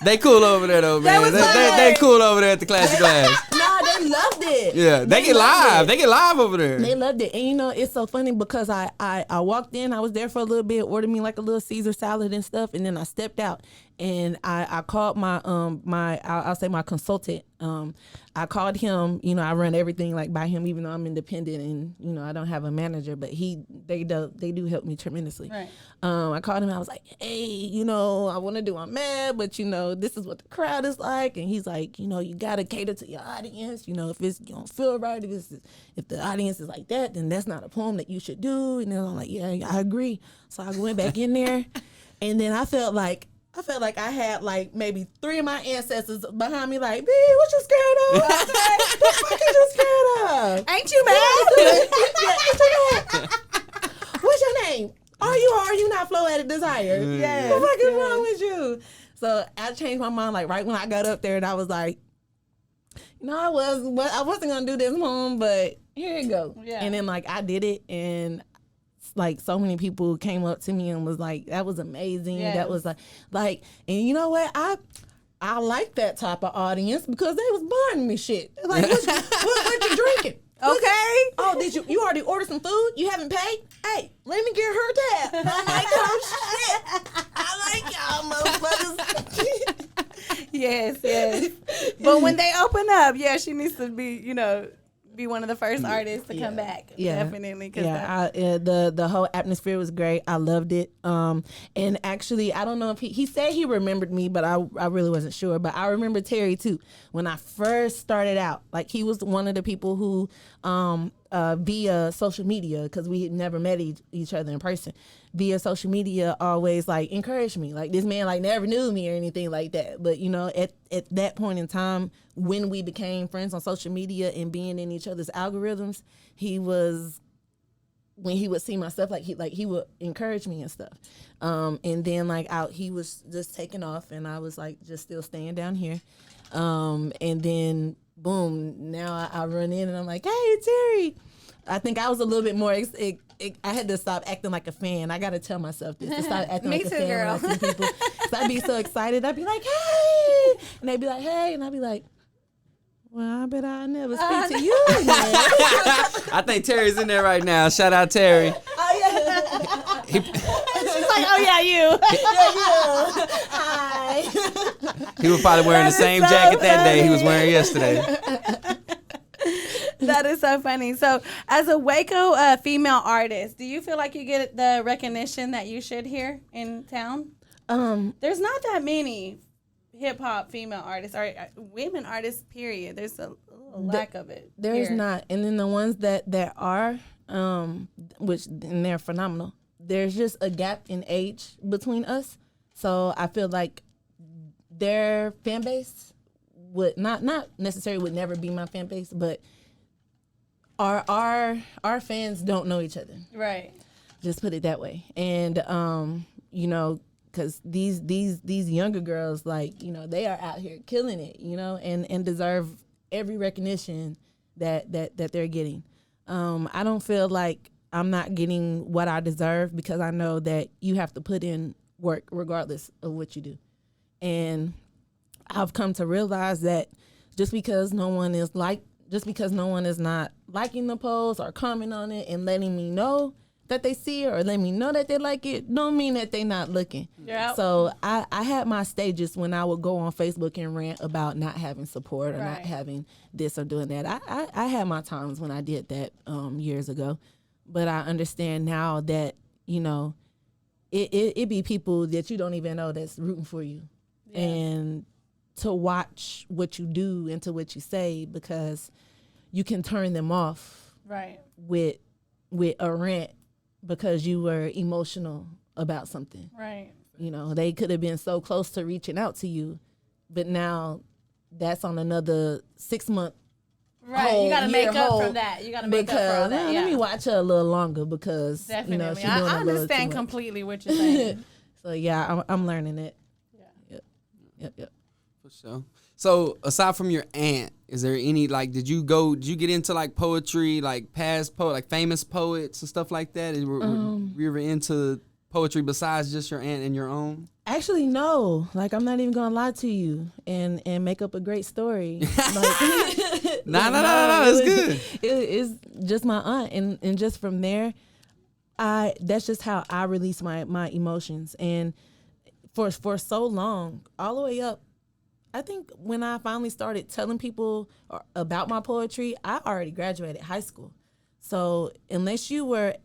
They cool over there though, man. was They cool over there at the Classic Glass. No, they loved it. Yeah, they get loved live. it. They get live over there. They loved it. And it's so funny because I walked in, I was there for a little bit, ordered me like a little Caesar salad and stuff, and then I stepped out and I called my I'll say my consultant. I called him, I run everything like by him, even though I'm independent and I don't have a manager, but they do help me tremendously. Right. I called him, I was like, hey, I want to do my mad, but this is what the crowd is like. And he's like, you gotta cater to your audience. If you don't feel right, if the audience is like that, then that's not a poem that you should do. And then I'm like, yeah, I agree. So I went back in there, and then I felt like I had like maybe 3 of my ancestors behind me, like, B, what you scared of? What the fuck is you scared of? Ain't you mad? What's your name? Are you not Floetic Desire? Yes, What the fuck is wrong with you? So I changed my mind like right when I got up there, and I was like, I wasn't gonna do this home, but here you go. Yeah. And then like I did it, and like so many people came up to me and was like, that was amazing. Yes. That was like, and you know what? I like that type of audience because they was buying me shit. Like, what you drinking? Okay. Oh, you already ordered some food? You haven't paid? Hey, let me get her that. I'm like, oh shit. I like y'all motherfuckers. Yes. But when they open up, she needs to be, be one of the first artists to come back. Yeah. Definitely. The whole atmosphere was great. I loved it. And actually, I don't know if he said he remembered me, but I really wasn't sure. But I remember Terry too. When I first started out, like he was one of the people who, via social media, because we had never met each other in person, via social media always like encouraged me. Like this man like never knew me or anything like that. But at that point in time, when we became friends on social media and being in each other's algorithms, when he would see my stuff, he would encourage me and stuff. And then he was just taking off, and I was like just still staying down here. And then boom, now I run in and I'm like, hey Terry. I think I was a little bit more. I had to stop acting like a fan. I got to tell myself this to stop acting Me like a too, fan girl. when I see people. So I'd be so excited. I'd be like, hey, and they'd be like, hey, and I'd be like, well, I bet I'll never speak to you again. I think Terry's in there right now. Shout out Terry. Oh yeah. She's like, oh yeah, you. Hi. He was probably wearing the That is same so jacket that day he was funny. wearing yesterday. That is so funny. So, as a Waco female artist, do you feel like you get the recognition that you should here in town? There's There's not that many hip hop female artists or women artists. Period. There's a lack of it. There's here. not, and then the ones that are, which and they're phenomenal. There's just a gap in age between us, so I feel like their fan base would not necessarily would never be my fan base, but our fans don't know each other. Right. Just put it that way. And you know, because these younger girls, like, you know, they are out here killing it, you know, and deserve every recognition that they're getting. I don't feel like I'm not getting what I deserve, because I know that you have to put in work regardless of what you do. And I've come to realize that just because no one is not liking the post or comment on it and letting me know that they see it or letting me know that they like it, don't mean that they not looking. Yep. So I had my stages when I would go on Facebook and rant about not having support or not Right. having this or doing that. I had my times when I did that years ago. But I understand now that, you know, it be people that you don't even know that's rooting for you. Yeah. And to watch what you do and to what you say, because you can turn them off Right. with a rant because you were emotional about something. Right. You know, they could have been so close to reaching out to you, but now that's on another 6 month. Right. You got to make up from that. You got to make up for all that. Yeah. Let me watch her a little longer because Definitely. you know, she's I doing a little too understand much. completely what you're saying. So yeah, I'm learning it. Yeah. Yep. For sure. So aside from your aunt, is there any, like, did you get into like poetry, like past like famous poets and stuff like that? Were you ever into poetry besides just your aunt and your own? Actually, no. Like, I'm not even gonna lie to you and make up a great story. Like, No, that's good. It's just my aunt, and just from there, that's just how I release my emotions. And for so long, all the way up, I think when I finally started telling people about my poetry, I already graduated high school. So unless you were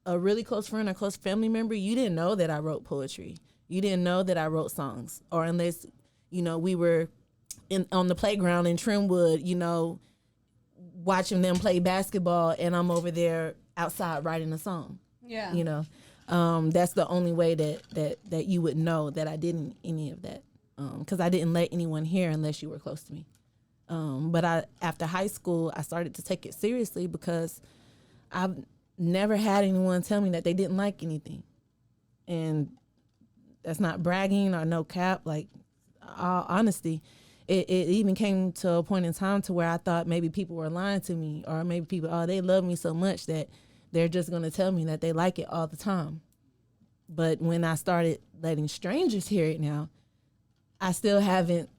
a really close friend or close family member, you didn't know that I wrote poetry. You didn't know that I wrote songs. Or unless, you know, we were on the playground in Trimwood, you know, watching them play basketball, and I'm over there outside writing a song. Yeah. You know, that's the only way that you would know that I didn't any of that, because I didn't let anyone hear unless you were close to me. But after high school, I started to take it seriously because I've never had anyone tell me that they didn't like anything. And that's not bragging or no cap, like, all honesty. It even came to a point in time to where I thought maybe people were lying to me, or maybe people, they love me so much that they're just going to tell me that they like it all the time. But when I started letting strangers hear it now, I still haven't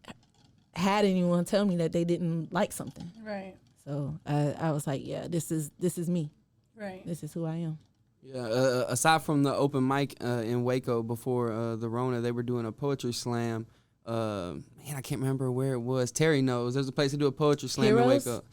had anyone tell me that they didn't like something. Right. So I was like, yeah, this is me. Right. This is who I am. Yeah. Aside from the open mic in Waco before the Rona, they were doing a poetry slam. Man, I can't remember where it was. Terry knows. There's a place to do a poetry slam Heroes? in Waco.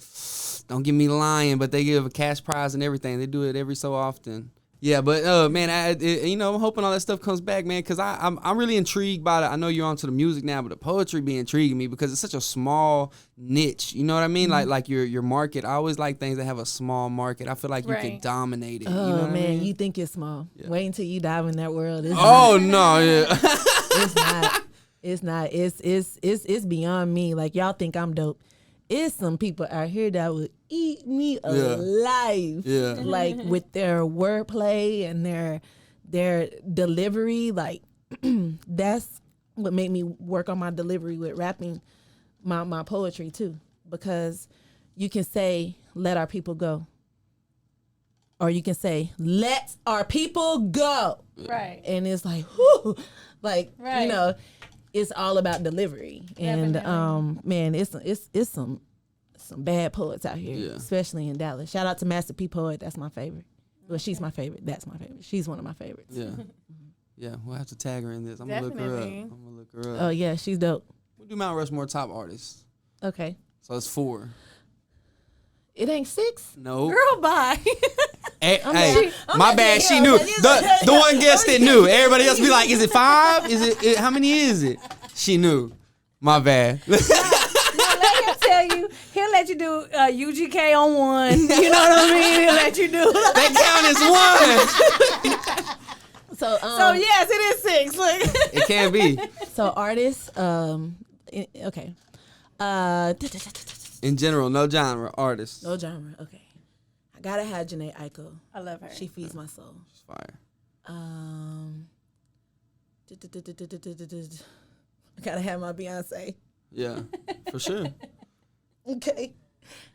Don't get me lying, but they give a cash prize and everything. They do it every so often. Yeah, but man, you know, I'm hoping all that stuff comes back, man, because I'm really intrigued by it. I know you're onto the music now, but the poetry be intriguing me because it's such a small niche. You know what I mean? Mm-hmm. Like your market. I always like things that have a small market. I feel like you can Right. dominate it. Oh, you know what man, I mean? you think it's small. Wait until you dive in that world. It's Oh no, yeah. It's not. It's not. It's beyond me. Like, y'all think I'm dope. It's some people out here that would eat me alive. Yeah. Like, with their wordplay and their delivery. Like, that's what made me work on my delivery with rapping my poetry too. Because you can say, let our people go. Or you can say, let our people go. Right. And it's like, whew, like, Right. you know, it's all about delivery. And Definitely. man, it's some bad poets out here, Yeah. especially in Dallas. Shout out to Master P Poet. That's my favorite. Well, she's my favorite. That's my favorite. She's one of my favorites. Yeah. Yeah, we'll have to tag her in this. I'm gonna look her up. Definitely. I'm gonna look her up. Oh yeah, she's dope. We'll do Mount Rushmore top artists. Okay. So it's 4. It ain't 6? No. Girl, bye. Hey, I'm my not bad. saying She hell, knew. but it's- The one guest that knew. Everybody else be like, is it 5? Is it how many is it? She knew. My bad. No, let him tell you. He'll let you do UGK on 1. You know what I mean? He'll let you do. That count as 1. So So yes, it is 6. Look. It can be. so artists, okay. In general, no genre, artists. No genre. Okay. gotta have Janae Aiko. I love her. She feeds my soul. She's fire. I gotta have my Beyonce. Yeah, for sure. Okay,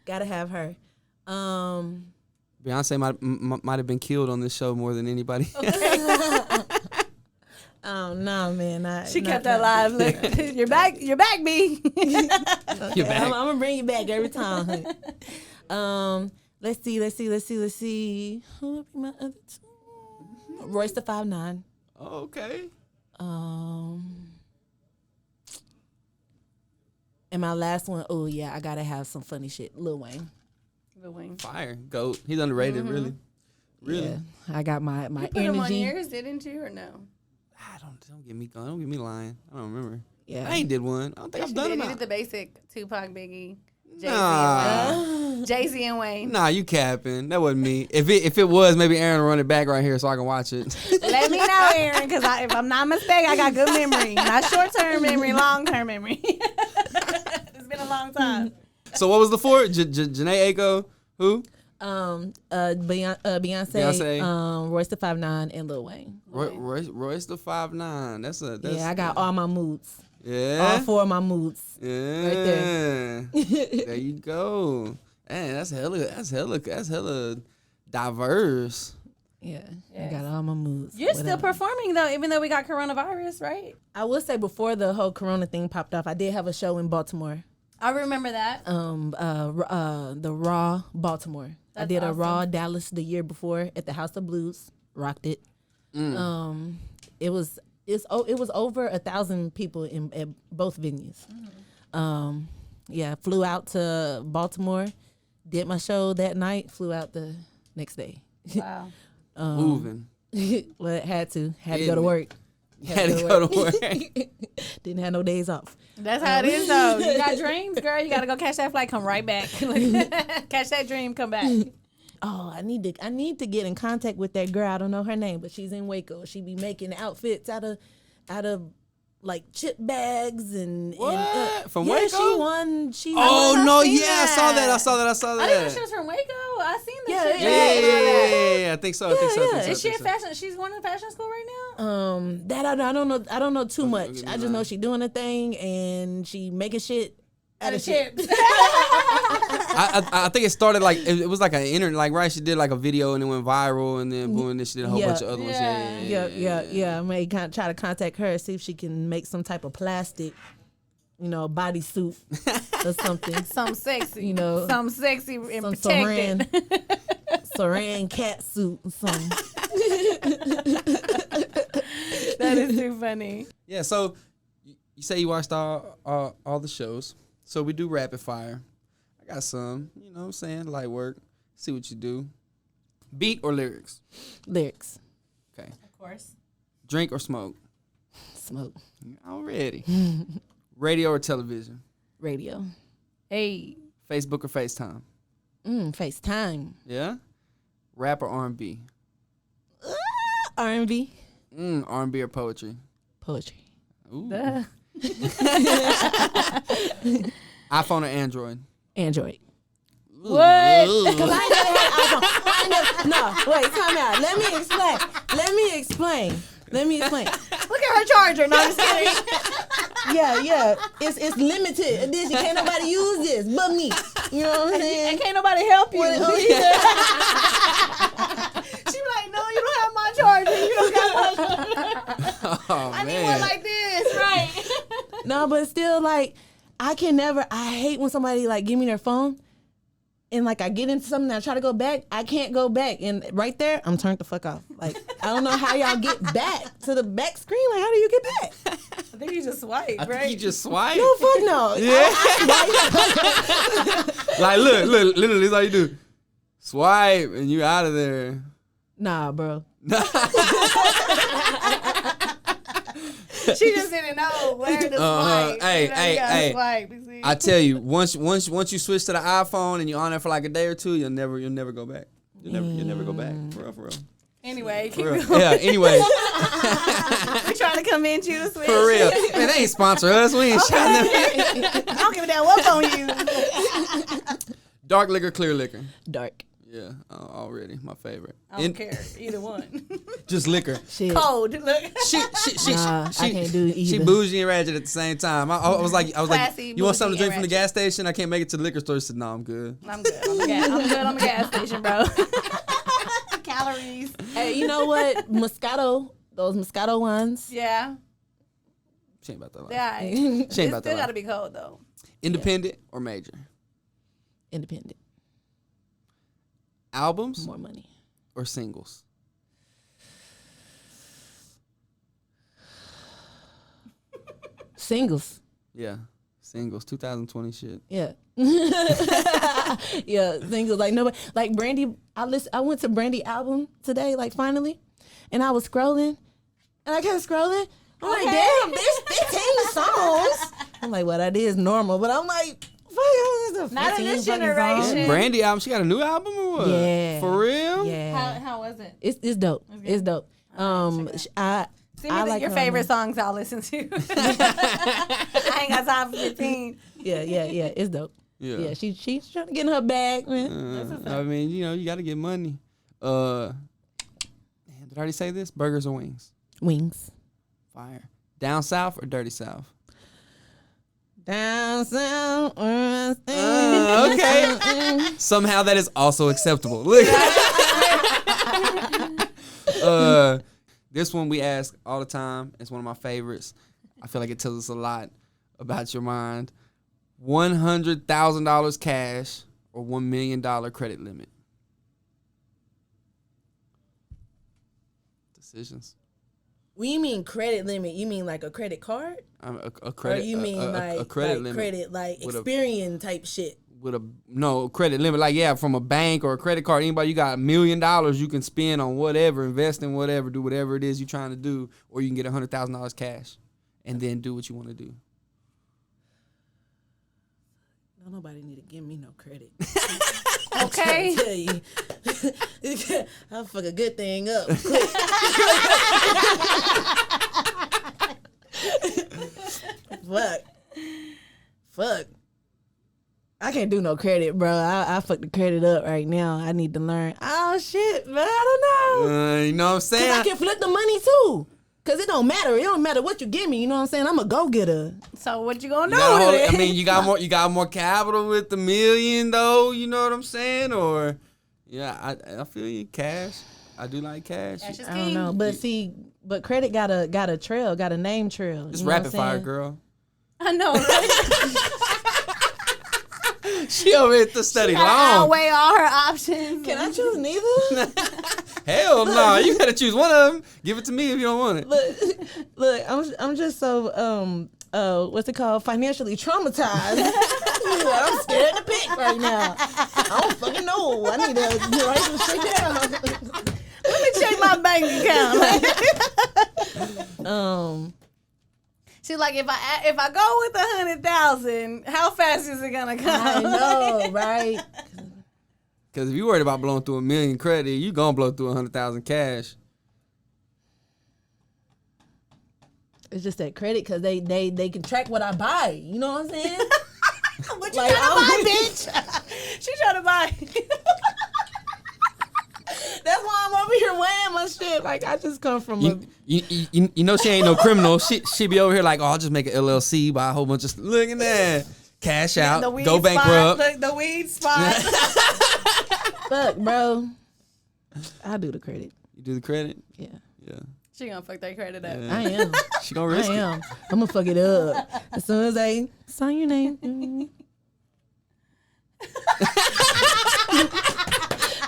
gotta have her. Beyonce might have been killed on this show more than anybody. Oh no, man! She kept that alive. Look, you're back, B. You're back. I'm gonna bring you back every time. Let's see. Who would be my other two? Royce the 5'9". Okay. And my last one, oh yeah, I gotta have some funny shit. Lil Wayne. Fire. GOAT. He's underrated, really. Really. Yeah, I got my You put energy. him on yours, didn't you, or no? Don't get me going. Don't get me lying. I don't remember. Yeah, I ain't did one. I don't think I've done He it. did the basic Tupac, Biggie, Nah. Jay-Z and Wayne. Nah, you capping. That wasn't me. If it was, maybe Aaron will run it back right here so I can watch it. Let me know, Aaron, because if I'm not mistaken, I got good memory. Not short-term memory, long-term memory. It's been a long time. So what was the four? Janae Aiko? Who? Beyonce. Royce the 5'9", and Lil Wayne. Royce the 5'9". That's I got all my moods. Yeah. All four of my moods. Yeah. Right there. There you go. Man, that's hella diverse. Yeah, Yes. I got all my moods. You're still performing, though, even though we got coronavirus, right? I will say before the whole Corona thing popped off, I did have a show in Baltimore. I remember that. The Raw Baltimore. I That's did a awesome. Raw Dallas the year before at the House of Blues. Rocked it. It was over 1,000 people at both venues. Flew out to Baltimore, did my show that night, flew out the next day. Wow. Moving. Well, had to go to work. Had to go to work. Didn't have no days off. That's how it is, though. You got dreams, girl. You got to go catch that flight, come right back. Catch that dream, come back. Oh, I need to get in contact with that girl. I don't know her name, but she's in Waco. She be making outfits out of like chip bags and What? From yeah, Waco? she won. She Oh I've no! seen Yeah, I saw that. I saw that. I didn't know she was from Waco. I seen the Yeah, shit. Yeah, I think so. I think so. Is she a fashion? She's going to fashion school right now? that I don't know. I don't know too much. okay, I just know she doing a thing and she making shit out of shit. chips. I think it started like it was like an internet, like right. She did like a video and it went viral, and then boom, and then she did a whole bunch of other ones. Yeah. I may try to contact her, see if she can make some type of plastic, bodysuit or something. Some sexy. Some sexy and some protected. saran cat suit or something. That is too funny. Yeah. So you say you watched all the shows. So we do rapid fire. I got some, what I'm saying, light work. See what you do. Beat or lyrics? Lyrics. Okay. Of course. Drink or smoke? Smoke. Already. Radio or television? Radio. Hey. Facebook or FaceTime? FaceTime. Yeah. Rap or R&B? R&B. R&B or poetry? Poetry. Ooh. Duh. iPhone or Android? Android. What? Because I ain't never had an iPhone. No, wait, time out. Let me explain. Look at her charger. No, I'm just kidding. Yeah. It's limited edition. Can't nobody use this but me. You know what I'm saying? And can't nobody help you. Well, She be like, no, you don't have my charger. You don't got my charger. Oh, I need man. one like this, right? No, but still, like, I hate when somebody, like, give me their phone and, like, I get into something and I try to go back. I can't go back. And right there, I'm turned the fuck off. Like, I don't know how y'all get back to the back screen. Like, how do you get back? I think you just swipe, I right? think you just swipe. No, fuck no. Yeah. Like, look, literally, that's all you do. Swipe, and you out of there. Nah, bro. She just didn't know where to swipe. Hey, You gotta hey. swipe, you see? I tell you, once you switch to the iPhone and you're on it for like a day or two, you'll never go back. You'll never go back. For real. Anyway, keep For real. going. Yeah, anyway. We trying to convince you to switch. For real. Man, they ain't sponsor us. We ain't shouting them. I don't give a damn what phone you use. Dark liquor, clear liquor. Dark. Yeah, already my favorite. I don't care either one. Just liquor. Shit. Cold. Look. She Nah, I can't do She either. bougie and ratchet at the same time. I was like, Classy, you want something to bougie, drink from the and gas station? I can't make it to the liquor store. She said, no, I'm good. I'm good. I'm good on the gas station, bro. Calories. Hey, you know what? Moscato, those Moscato ones. Yeah. She ain't about that life. Yeah. She ain't It about that still life. gotta be cold though. Independent or major? Independent. Albums More money. or singles? Singles. Yeah, singles. 2020 shit. Yeah. Yeah, singles. Like nobody, like Brandy. I went to Brandy album today, like finally, and I was scrolling, and I kept scrolling. I'm like, damn, there's 15 songs. I'm like, well, that is normal, but I'm like, fuck, Not in this 15 fucking generation. songs. Brandy album. She got a new album or what? Yeah. For real? Yeah. How was it? It's dope. It's dope. I Send me like your her favorite on songs I'll listen to. I ain't got time for 15. Yeah, it's dope. Yeah. She's trying to get in her bag, man. I mean, you got to get money. Damn, did I already say this? Burgers or wings? Wings. Fire. Down south or dirty south? Down south. Okay. Somehow that is also acceptable. Look. This one we ask all the time. It's one of my favorites. I feel like it tells us a lot about your mind. $100,000 cash or $1 million credit limit? Decisions. When you mean credit limit, you mean like a credit card? A credit. Or you mean a credit like limit credit, like with a- Experian type shit? with a credit limit, like from a bank or a credit card. Anybody, you got $1 million you can spend on whatever, invest in whatever, do whatever it is you're trying to do, or you can get $100,000 cash and then do what you want to do. No, nobody need to give me no credit. Okay. I tell you, I'll fuck a good thing up. Fuck. I can't do no credit, bro. I fuck the credit up right now. I need to learn. Oh shit, man, I don't know. You know what I'm Cause saying? I can flip the money too. Cause it don't matter. It don't matter what you give me. You know what I'm saying? I'm a go getter. So what you gonna You do gotta hold with it. it? I mean, you got more capital with the $1 million though. You know what I'm saying? Or yeah, I feel you. Cash. I do like cash. That's just I don't king. know, but credit got a trail, got a name trail. It's you know what rapid I'm fire, saying? girl. I know, right? She over here to study Gotta long. outweigh all her options. Can I choose neither? Hell no, you gotta choose one of them. Give it to me if you don't want it. Look, I'm just so what's it called? Financially traumatized. I'm scared to pick right now. I don't fucking know. I need to write some shit down. Let me check my bank account. She's like, if I go with 100,000, how fast is it gonna come? I know, right? Because if you worried about blowing through $1 million credit, you gonna blow through 100,000 cash. It's just that credit because they can track what I buy. You know what I'm saying? What you Like, trying to buy, bitch? She trying to buy. That's why I'm over here weighing my shit. Like I just come from a You know she ain't no criminal. She be over here like, oh, I'll just make an LLC, buy a whole bunch of look at that. Cash out, The weed go spot. bankrupt. Look, the weed spot. fuck, bro. I do the credit. You do the credit? Yeah. Yeah. She gonna fuck that credit up. Yeah. I am. She gonna I risk it. am. I'm gonna fuck it up as soon as I sign your name. Mhm.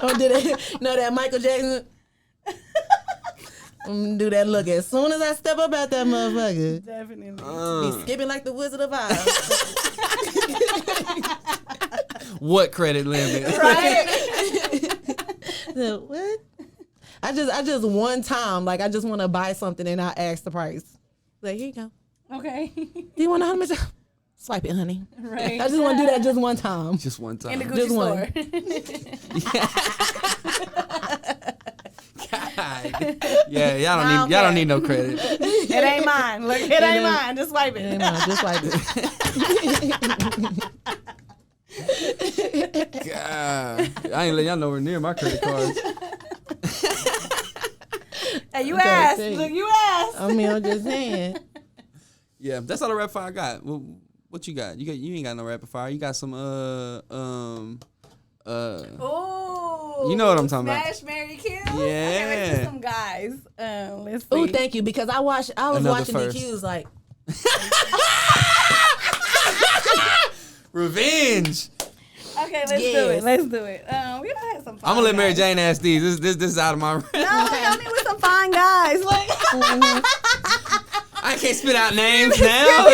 Oh, did it? Know that Michael Jackson? I'm gonna do that look as soon as I step up at that motherfucker. Definitely. Be skipping like the Wizard of Oz. What credit limit? Right? So, what? I just one time, like I just want to buy something and I ask the price. Like, here you go. Okay. Do you want how much? Swipe it, honey. Right. I just want to do that just one time. Just one time. In the Gucci Just store. one. God. Yeah, y'all don't need no credit. It ain't mine. Look, it ain't mine. Just wipe it. Just like it. God, I ain't letting y'all nowhere near my credit cards. Hey, you Okay, asked. see. Look, you asked. I mean, I'm just saying. Yeah, that's all the rapid fire I got. What you got? You ain't got no rapid fire. You got some Ooh. You know what I'm talking about. Smash, marry, kill. Yeah. Okay, let's do some guys. Let's see. Oh, thank you, because I was Another watching first. the cues like. revenge. Okay, let's do Yes. it. Let's do it. We don't have some fun I'm gonna let Mary guys. Jane ask these. This is out of my range. No, I mean with some fine guys. Like, I can't spit out names now.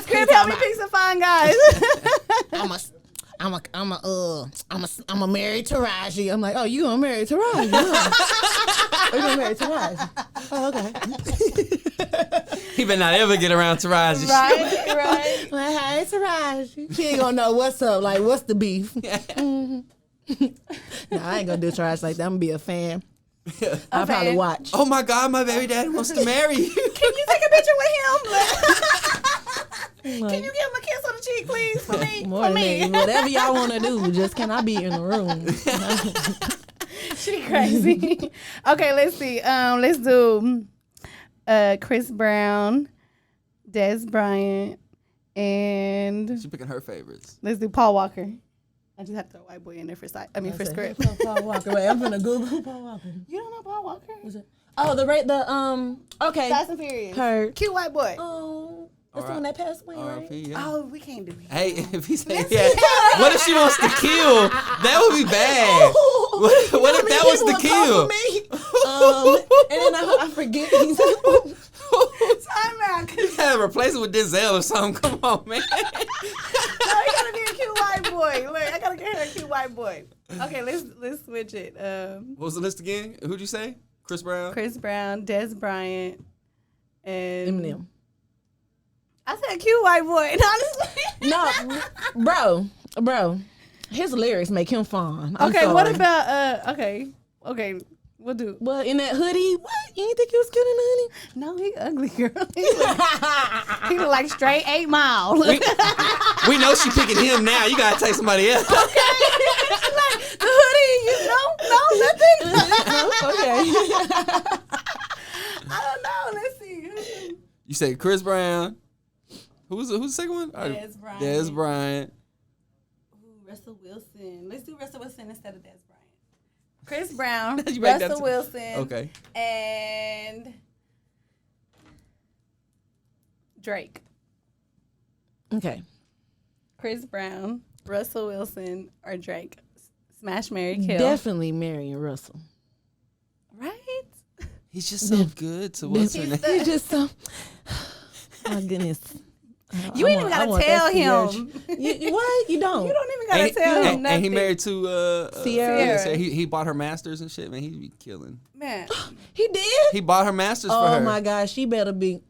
Script, help me pick some fine guys. I'm a marry Taraji. I'm like, oh, you gonna marry Taraji? Huh? You gonna marry Taraji? Oh, okay. He better not ever get around Taraji. right. Well, hey, Taraji. She ain't gonna know what's up. Like, what's the beef? No, I ain't gonna do Taraji like that. I'm gonna be a fan. I'll probably fan. watch. Oh my God, my baby daddy wants to marry you. Can you take a picture with him? Can you give him a kiss on the cheek, please, for me? More For than me. that, whatever y'all want to do, just can I be in the room? She crazy. Okay, let's see. Let's do Chris Brown, Des Bryant, and She picking her favorites. let's do Paul Walker. I just have to throw white boy in there for sight. For script. Paul Walker. Wait, I'm gonna Google Paul Walker. You don't know Paul Walker? Oh, okay. Fast and Furious. Heard. Cute white boy. Oh, that's the Alright. one that passed away, right? R.I.P. Yeah. Oh, we can't do it. Hey, if he said, yeah, what if she wants to kill? That would be bad. What if that was the kill? And then I forget. He's Time out. You gotta replace it with Denzel or something. Come on, man. No, he gotta be a cute white boy. Look, I gotta get her a cute white boy. Okay, let's switch it. What was the list again? Who'd you say? Chris Brown? Chris Brown, Des Bryant, and Eminem. I said cute white boy. Honestly. No, bro. His lyrics make him fun. I'm Okay, what sorry. about okay, we'll do. Well, in that hoodie, what? You ain't think he was cute in the hoodie? No, he ugly, girl. He look like straight 8 Mile. We know she picking him now. You gotta take somebody else. Like, the hoodie, no, nothing. Okay. I don't know. Let's see. You said Chris Brown. Who's the second one? Des Bryant. Des Bryant. Ooh, Russell Wilson. Let's do Russell Wilson instead of Des Bryant. Chris Brown, You make that Russell too. Wilson, Okay. and Drake. Okay. Chris Brown, Russell Wilson, or Drake. Smash, marry, kill. Definitely marrying Russell. Right? He's just so good to what's her name? He's just so. My goodness. You ain't even gotta tell him. What? You don't. You don't even gotta tell him nothing. And he married to Sierra. So he bought her masters and shit, man. He be killing. Man. He did? He bought her masters for her. Oh my gosh, she better be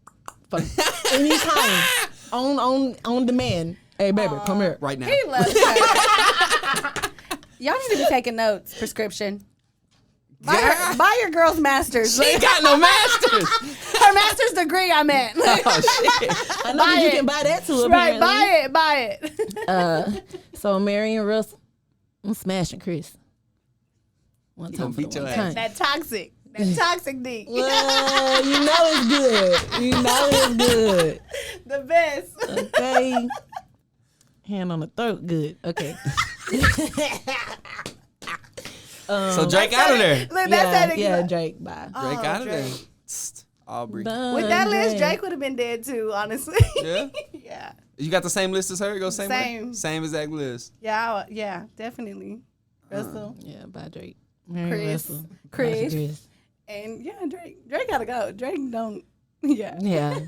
anytime on demand. Hey baby, come here. Right now. He loves her. Y'all need to be taking notes. Prescription. Buy your girl's masters. She ain't got no masters. Her master's degree, I meant. Oh shit. I know Buy you it. can buy that too. Right, Apparently. buy it. So marrying Russell, I'm smashing Chris. One He time gonna for the beat your one ass. time. That toxic D. Well, you know it's good. You know it's good. The best. Okay. Hand on the throat, good. Okay. So Drake out of there. Look, that's that. Yeah, Drake. Bye. Drake out of there. Drake. Tsk, Aubrey. With that list, Drake would have been dead too, honestly. Yeah? Yeah. You got the same list as her? It goes same way? Same. Same exact list. Yeah, definitely. Russell. Yeah, bye Drake. Marry Chris. Russell. Chris. Bye, Chris. And yeah, Drake. Drake gotta go. Drake don't. Yeah. Yeah.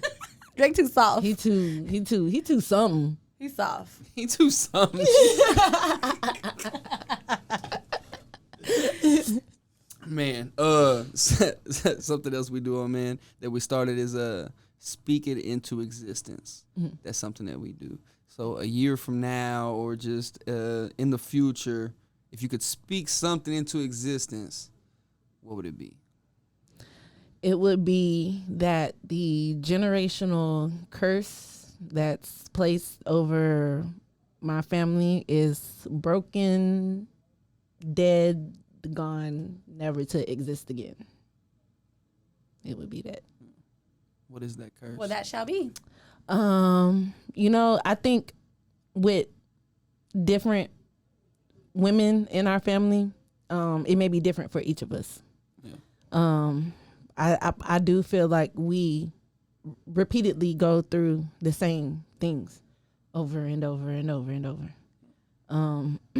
Drake too soft. He too something. He's soft. He too something. Man, something else we do on Man that we started is speak it into existence. That's something that we do. So a year from now, or just in the future, if you could speak something into existence, what would it be? It would be that the generational curse that's placed over my family is broken, dead, gone, never to exist again. It would be that. What is that curse? Well, that shall be. I think with different women in our family, it may be different for each of us. Yeah. I do feel like we repeatedly go through the same things over and over and over and over.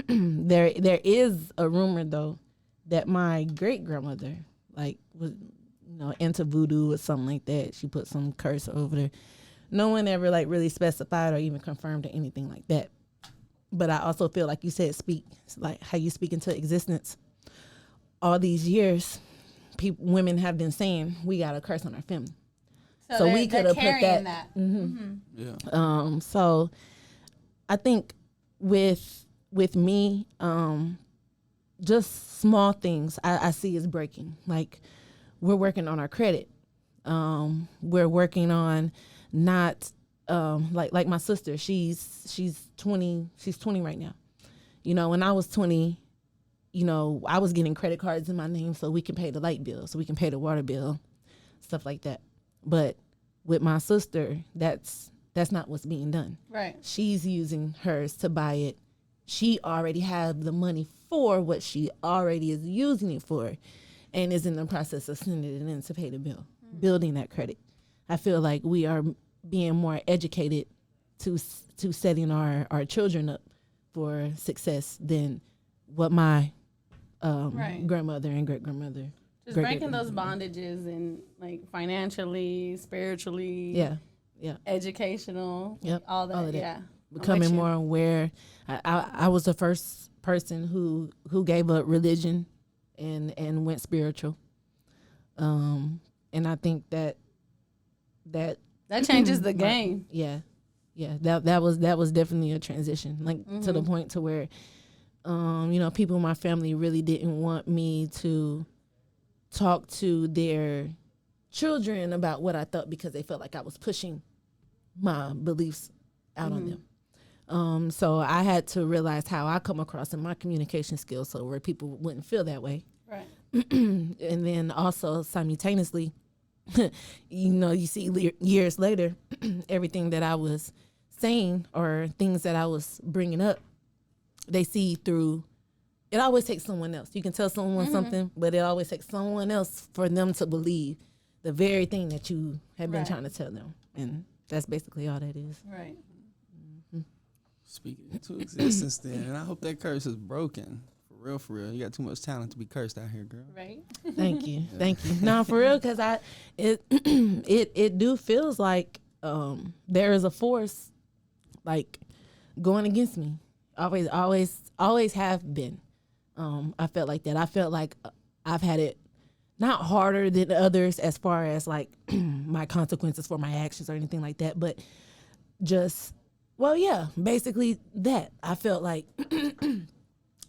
There is a rumor though that my great grandmother was into voodoo or something like that. She put some curse over there. No one ever really specified or even confirmed or anything like that. But I also feel like you said, how you speak into existence. All these years, women have been saying we got a curse on our family. So we could have put that. Mm-hmm. Yeah. So I think with me, just small things I see is breaking. Like we're working on our credit. We're working on not like my sister. She's 20. She's 20 right now. When I was 20, I was getting credit cards in my name so we can pay the light bill, so we can pay the water bill, stuff like that. But with my sister, that's not what's being done. Right. She's using hers to buy it. She already has the money for what she already is using it for and is in the process of sending it in to pay the bill, building that credit. I feel like we are being more educated to setting our children up for success than what my grandmother and great-grandmother. Just breaking those bondages and financially, spiritually, educational, all that. Yeah, becoming more aware. I was the first person who gave up religion and went spiritual. And I think that changes the game. Yeah. That was definitely a transition, to the point to where, people in my family really didn't want me to talk to their children about what I thought because they felt like I was pushing my beliefs out on them. So I had to realize how I come across in my communication skills so where people wouldn't feel that way. Right. And then also simultaneously, you see years later, everything that I was saying or things that I was bringing up, they see through. It always takes someone else. You can tell someone something, but it always takes someone else for them to believe the very thing that you have been trying to tell them. And that's basically all that is. Right. Speaking into existence then, and I hope that curse is broken. For real. You got too much talent to be cursed out here, girl. Right. Thank you. No, for real, because it do feels like there is a force going against me. Always have been. I felt like that. I felt like I've had it not harder than others as far as my consequences for my actions or anything like that, but just, basically that. I felt like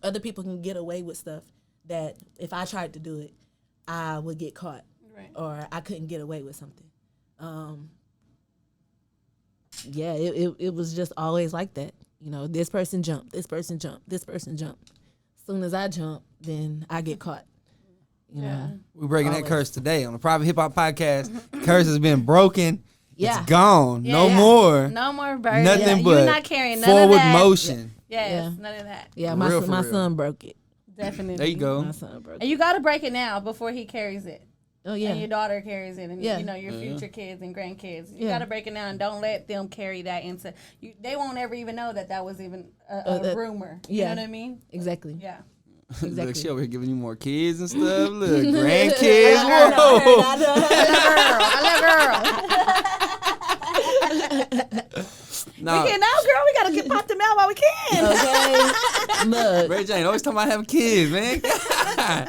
other people can get away with stuff that if I tried to do it, I would get caught, or I couldn't get away with something. It was just always like that. This person jumped, this person jumped, this person jumped. As soon as I jump, then I get caught. You know, we're breaking that curse today on the Private Hip Hop Podcast. Curse has been broken. Yeah. It's gone. Yeah. No more. No more burden. Nothing but you're not carrying none forward of that. motion. Yes, none of that. Yeah, For my real. son broke it. Definitely. There you go. My son broke it. And you got to break it now before he carries it. Oh yeah. And your daughter carries it, and Yeah. your future kids and grandkids. You Yeah. got to break it now, and don't let them carry that into. They won't ever even know that was even a rumor. You know what I mean? Exactly. Yeah. Exactly. Look, she over here giving you more kids and stuff. Look, grandkids. Whoa. I love girl. Nah, We can now, girl. We gotta pop them out while we can. Okay. Look, Ray Jane always talking about having kids, man.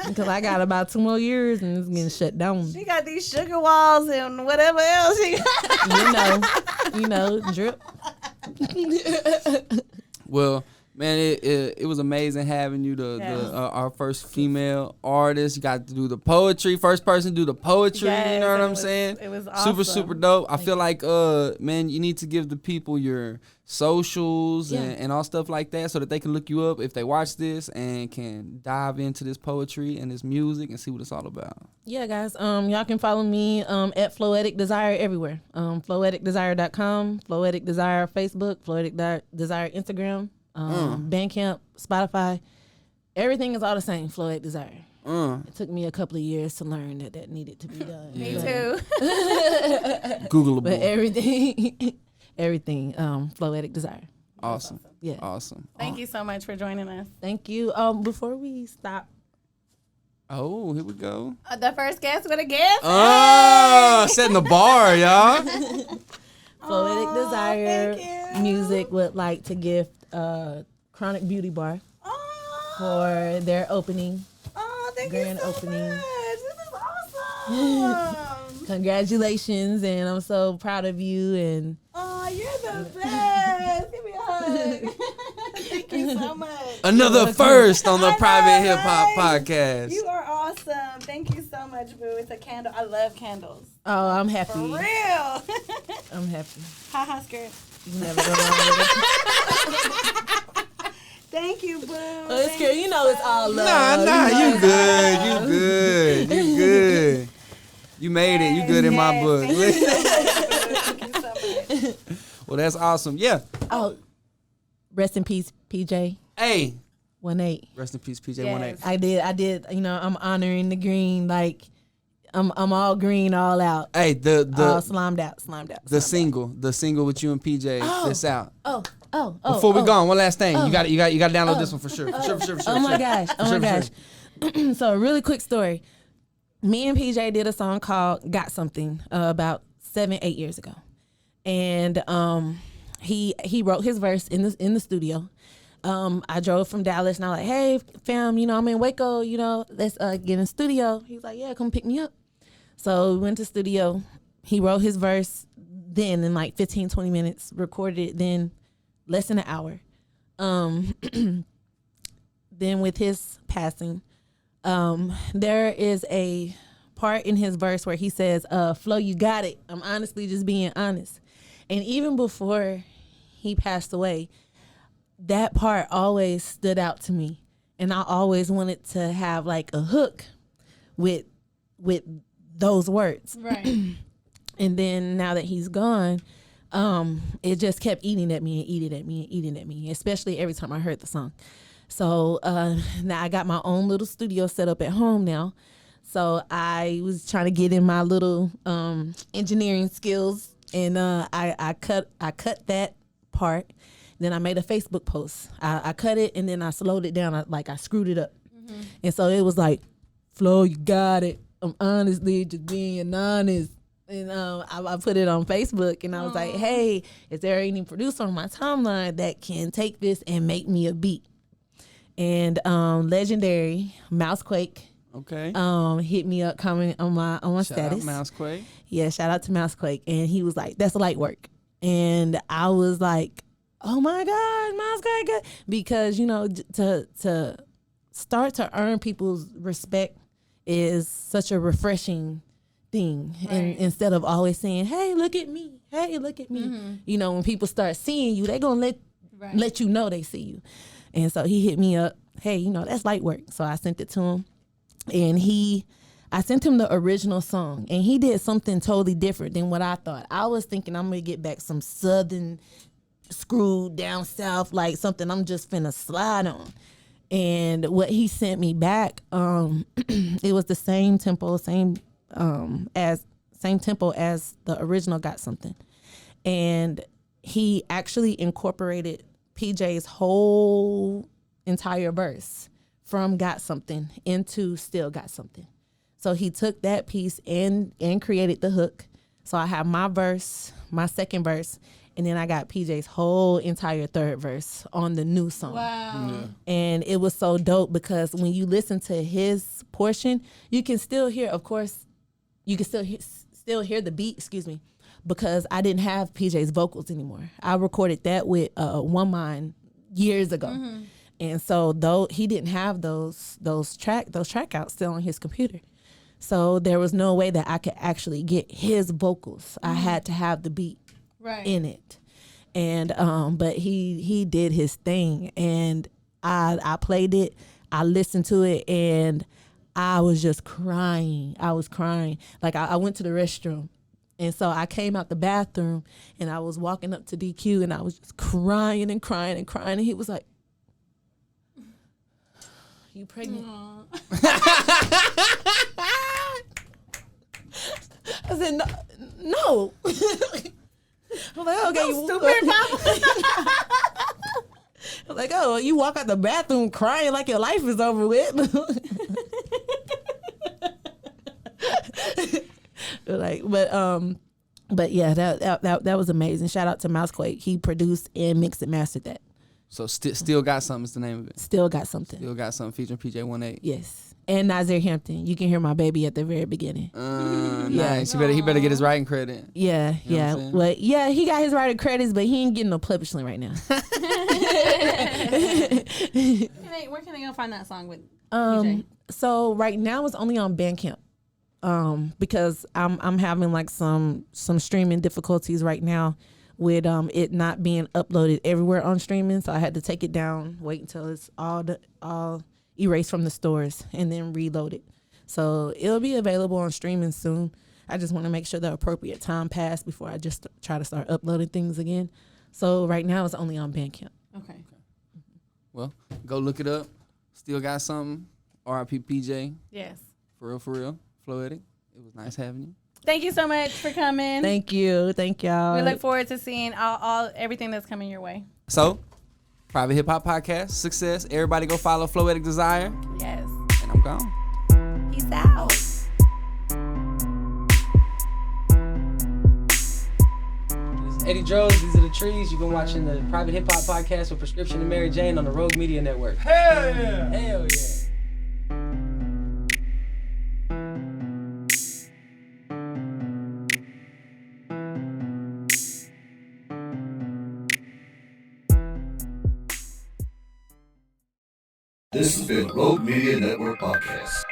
because I got about 2 more years and it's getting shut down. She got these sugar walls and whatever else she got. You know, drip. Well, Man, it was amazing having you, our first female artist. You got to do the poetry, first person to do the poetry. Yes, you know what I'm saying? It was awesome. Super dope. I feel like, man, you need to give the people your socials and all stuff like that so that they can look you up if they watch this and can dive into this poetry and this music and see what it's all about. Yeah, guys. Y'all can follow me at Floetic Desire everywhere. Floeticdesire.com, Floetic Desire Facebook, Floetic Desire Instagram. Bandcamp, Spotify, everything is all the same. Floetic Desire. It took me a couple of years to learn that needed to be done. Me too. Googleable. But everything, Floetic Desire. Awesome. Yeah. Awesome. Thank you so much for joining us. Thank you. Before we stop, Oh, here we go. The first guest with a gift. Oh, setting the bar, y'all. Floetic Desire thank you. Music would like to gift Chronic Beauty Bar for their opening. Oh, thank Grand you so opening. much. This is awesome. Congratulations, and I'm so proud of you. And Oh, you're the best. Give me a hug. Thank you so much. Another first on the I know, Private Hip Hop right? Podcast. You are awesome. Thank you so much, boo. It's a candle. I love candles. oh, I'm happy. For real. I'm happy. Ha skirt. You never go wrong with it. Thank you, boo. Oh, it's good. You know it's all love. Nah, You know you good. You good. You made it. You good in my book. Thank you so much, boo. Thank you so much. Well, that's awesome. Yeah. Oh, rest in peace, PJ. Hey. 18. Rest in peace, PJ Yes. 18. I did. You know, I'm honoring the green. Like, I'm all green, all out. Hey, All slimed out. the single with you and PJ that's out. Oh. Before we go on, one last thing. You got to download this one for sure. For sure. Oh my gosh. So a really quick story. Me and PJ did a song called "Got Something" about 7-8 years ago, and he wrote his verse in the studio. I drove from Dallas and I was like, hey fam, I'm in Waco, let's get in the studio. He was like, yeah, come pick me up. So we went to studio. He wrote his verse then in like 15-20 minutes, recorded it then less than an hour. Then with his passing, there is a part in his verse where he says, Flo, you got it. I'm honestly just being honest. And even before he passed away, that part always stood out to me. And I always wanted to have like a hook with those words. Right. And then now that he's gone, it just kept eating at me, especially every time I heard the song. So now I got my own little studio set up at home now. So I was trying to get in my little engineering skills, and I cut that part. Then I made a Facebook post. I cut it and then I slowed it down. I screwed it up. Mm-hmm. And so it was like, Flo, you got it. I'm honestly just being honest. And I put it on Facebook and I was like, hey, is there any producer on my timeline that can take this and make me a beat? And legendary Mousequake. Okay. Hit me up, comment on my status. Shout out Mousequake. Yeah, shout out to Mousequake. And he was like, that's light work. And I was like, oh my God, Mousequake. Because, to start to earn people's respect is such a refreshing thing. Right. And instead of always saying, hey, look at me. Hey, look at me. Mm-hmm. When people start seeing you, they're going to let you know they see you. And so he hit me up, hey, that's light work. So I sent it to him. And I sent him the original song. And he did something totally different than what I thought. I was thinking I'm going to get back some southern screwed down south, like something I'm just finna slide on. And what he sent me back, it was the same tempo, same tempo as the original Got Something. And he actually incorporated PJ's whole entire verse from Got Something into Still Got Something. So he took that piece and created the hook. So I have my verse, my second verse, and then I got PJ's whole entire third verse on the new song. Wow. Yeah. And it was so dope because when you listen to his portion, you can still hear, of course, you can still hear the beat, because I didn't have PJ's vocals anymore. I recorded that with One Mind years ago. And so though he didn't have those trackouts still on his computer. So there was no way that I could actually get his vocals. I had to have the beat in it. And but he did his thing, and I played it, I listened to it, and I was just crying. I was crying. Like I went to the restroom, and so I came out the bathroom, and I was walking up to DQ, and I was just crying and crying and crying, and he was like, "You pregnant?" I said, "No." I'm like, "Okay, you stupid." I'm like, "Oh, you walk out the bathroom crying like your life is over with." But yeah, that was amazing. Shout out to Mousequake. He produced and mixed and mastered that. So still got something is the name of it. Still got something. Still got something featuring PJ18. Yes, and Nazir Hampton. You can hear my baby at the very beginning. Nice. He better get his writing credit. Yeah, You know yeah. Well, yeah, he got his writing credits, but he ain't getting no publishing right now. Where can they go find that song with PJ? So right now it's only on Bandcamp. Because I'm having like some streaming difficulties right now with it not being uploaded everywhere on streaming, so I had to take it down, wait until it's all erased from the stores, and then reload it. So it'll be available on streaming soon. I just want to make sure the appropriate time passed before I just try to start uploading things again. So right now it's only on Bandcamp. Okay. Well, go look it up. Still got something. R.I.P. PJ. Yes. For real. Floetic. It was nice having you. Thank you so much for coming. Thank y'all. We look forward to seeing everything that's coming your way. So, Private Hip Hop Podcast, success. Everybody go follow Floetic Desire. Yes. And I'm gone. Peace out. This is Eddie Droz. These are the trees. You've been watching the Private Hip Hop Podcast with Prescription and Mary Jane on the Rogue Media Network. Hell yeah! Hell yeah! This has been Rogue Media Network Podcast.